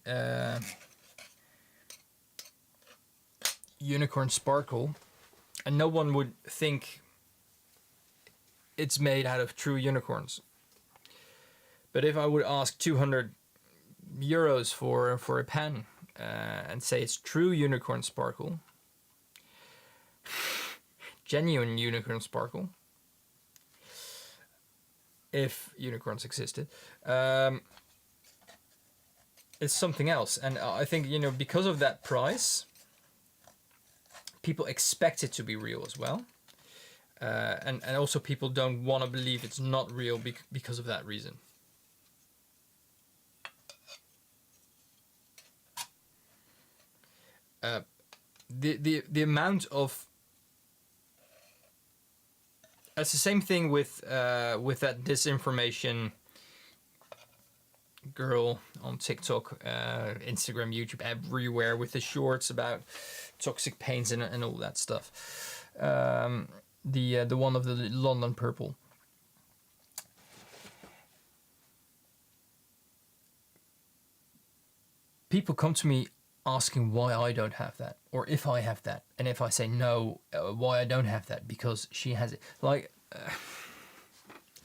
[SPEAKER 1] unicorn sparkle, and no one would think it's made out of true unicorns. But if I would ask 200 euros for a pen and say it's true unicorn sparkle, genuine unicorn sparkle, if unicorns existed, it's something else. And I think, you know, because of that price, people expect it to be real as well. And also people don't want to believe it's not real because of that reason. The amount of, it's the same thing with that disinformation girl on TikTok, Instagram, YouTube, everywhere, with the shorts about toxic paints and all that stuff. The one of the London purple. People come to me asking why I don't have that, or if I have that, and if I say no, why I don't have that, because she has it. Like,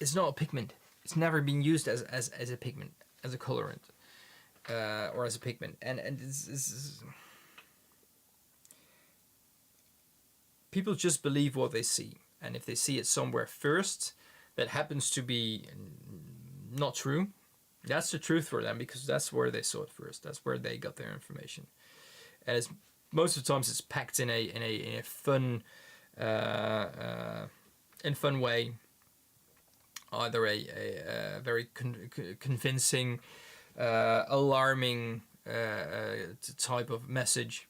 [SPEAKER 1] it's not a pigment. It's never been used as a pigment, as a colorant, or as a pigment, and it's people just believe what they see, and if they see it somewhere first that happens to be not true, that's the truth for them, because that's where they saw it first. That's where they got their information. And it's, most of the times it's packed in a fun way, either a very convincing, alarming type of message.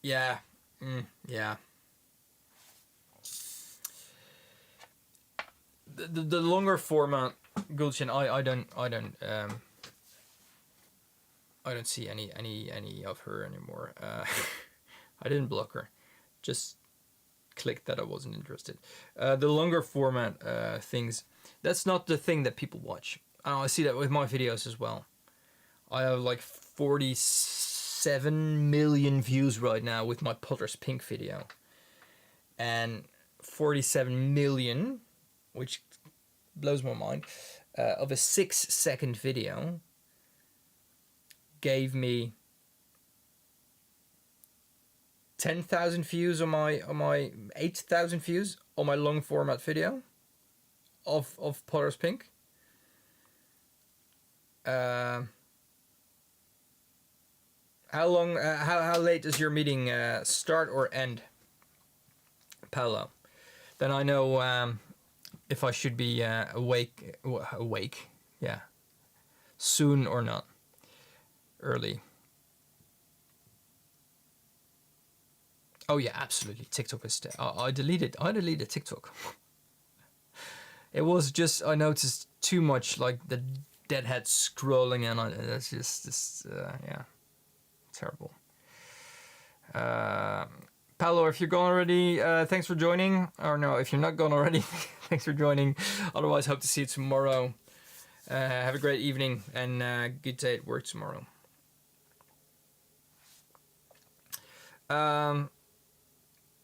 [SPEAKER 1] Yeah, yeah. The longer format Gulchen, I don't see any of her anymore. I didn't block her, just clicked that I wasn't interested. The longer format things, that's not the thing that people watch. I see that with my videos as well. I have like 47 million views right now with my Potter's Pink video, and 47 million, which blows my mind, of a 6-second video gave me 10,000 views on my 8,000 views on my long format video of Potter's Pink. How long? How late does your meeting start or end, Paolo? Then I know if I should be awake, yeah, soon or not, early. Oh yeah, absolutely. TikTok is. I deleted TikTok. It was just, I noticed too much, like the deadhead scrolling, and it's just yeah, terrible. Paolo, if you're gone already, thanks for joining. Or no, if you're not gone already, thanks for joining. Otherwise, hope to see you tomorrow. Have a great evening and good day at work tomorrow.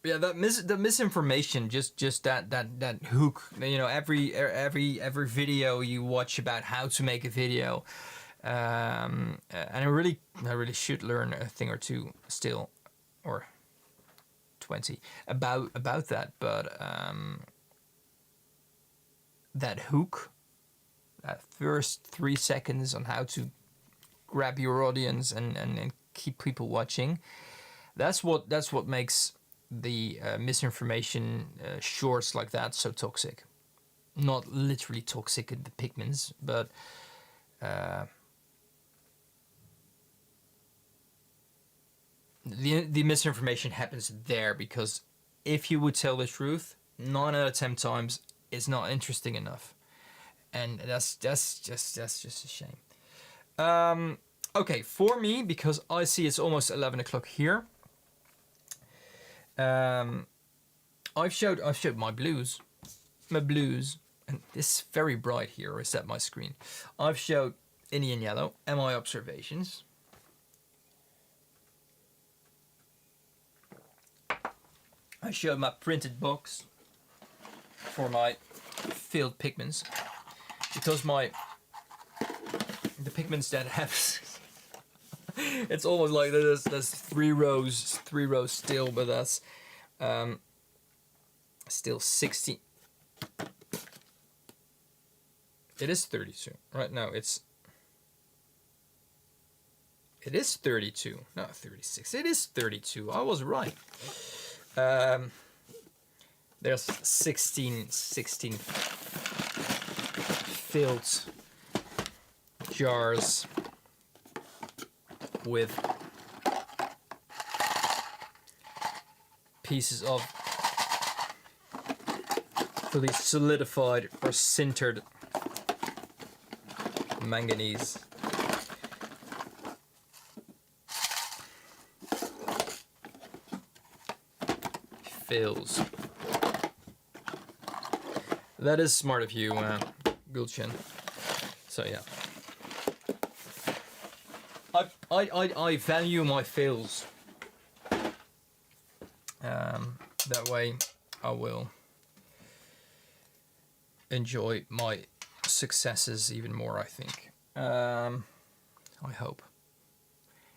[SPEAKER 1] Yeah, the misinformation, just that hook. You know, every video you watch about how to make a video, and I really should learn a thing or two still, or 20 about that. But that hook, that first 3 seconds on how to grab your audience and keep people watching, that's what makes the misinformation shorts like that so toxic. Not literally toxic in the pigments, but the misinformation happens there because if you would tell the truth, 9 out of 10 times it's not interesting enough, and that's just a shame. Okay, for me, because I see it's almost 11 o'clock here. I've showed my blues, and this is very bright here. Or is that my screen? I've showed Indian yellow and my observations. I showed my printed box for my filled pigments, because the pigments that have it's almost like there's three rows still, but that's still 60. It is 32 right now. It is 32, not 36. It is 32. I was right. There's 16 filled jars with pieces of fully solidified or sintered manganese. Fills. That is smart of you, Gulchen. So yeah, I value my fills. That way, I will enjoy my successes even more, I think. I hope.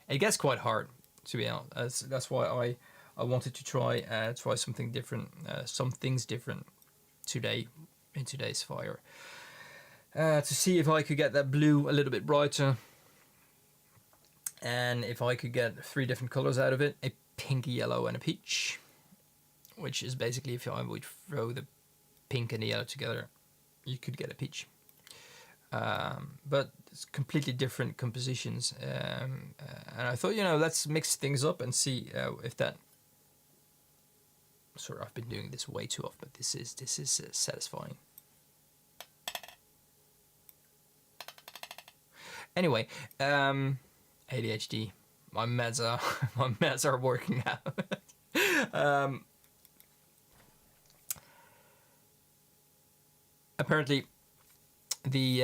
[SPEAKER 1] It gets quite hard, to be honest. That's why I wanted to try something different, some things different today in today's fire, to see if I could get that blue a little bit brighter, and if I could get 3 different colors out of it: a pink, yellow, and a peach. Which is basically, if I would throw the pink and the yellow together, you could get a peach. But it's completely different compositions, and I thought, let's mix things up and see if that. Sorry, I've been doing this way too often, but this is satisfying. Anyway, ADHD. My meds are working out. Apparently, the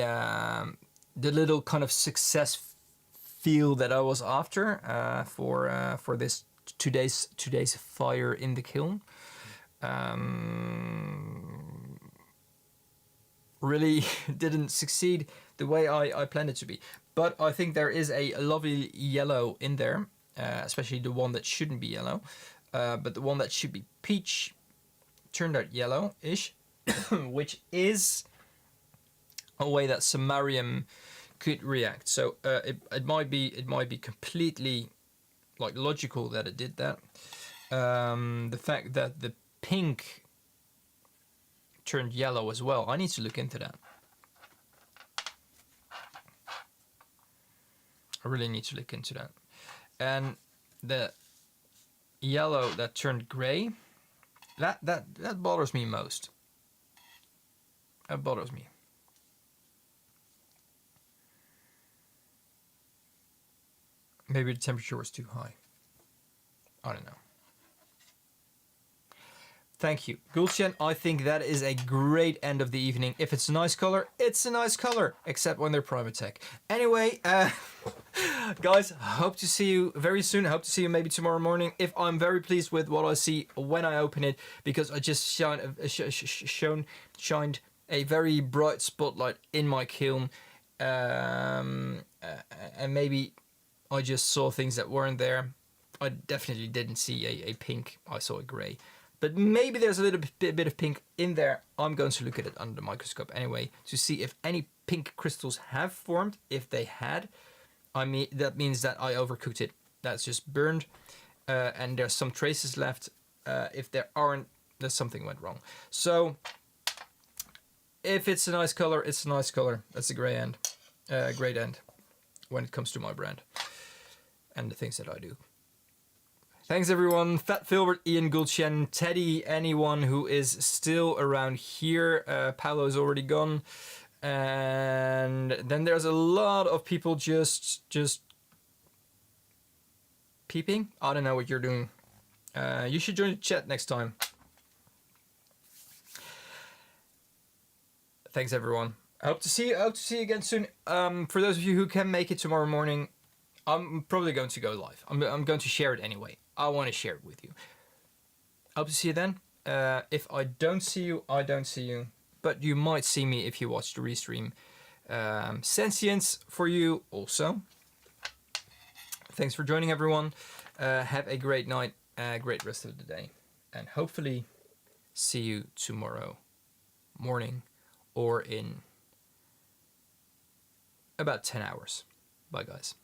[SPEAKER 1] little kind of success feel that I was after for this today's fire in the kiln really didn't succeed the way I planned it to be. But I think there is a lovely yellow in there, especially the one that shouldn't be yellow, but the one that should be peach turned out yellow-ish. Which is a way that samarium could react. So it might be completely like logical that it did that. The fact that the pink turned yellow as well, I need to look into that. I really need to look into that. And the yellow that turned gray, that bothers me most. That bothers me. Maybe the temperature was too high. I don't know. Thank you. Gulchen, I think that is a great end of the evening. If it's a nice color, it's a nice color, except when they're Primatech. Anyway, guys, hope to see you very soon. Hope to see you maybe tomorrow morning. If I'm very pleased with what I see when I open it, because I just shined a very bright spotlight in my kiln, and maybe I just saw things that weren't there. I definitely didn't see a pink. I saw a gray. But maybe there's a little bit of pink in there. I'm going to look at it under the microscope anyway to see if any pink crystals have formed. If they had, that means that I overcooked it. That's just burned, and there's some traces left. If there aren't, there's something went wrong. So if it's a nice color, it's a nice color. That's a great end when it comes to my brand and the things that I do. Thanks everyone, Fat Filbert, Ian Gulchen, Teddy, anyone who is still around here. Paolo's already gone. And then there's a lot of people just peeping. I don't know what you're doing. You should join the chat next time. Thanks everyone. I hope to see you again soon. For those of you who can make it tomorrow morning, I'm probably going to go live. I'm going to share it anyway. I want to share it with you. Hope to see you then. If I don't see you, I don't see you. But you might see me if you watch the restream. Sentience for you also. Thanks for joining everyone. Have a great night, great rest of the day. And hopefully see you tomorrow morning or in about 10 hours. Bye guys.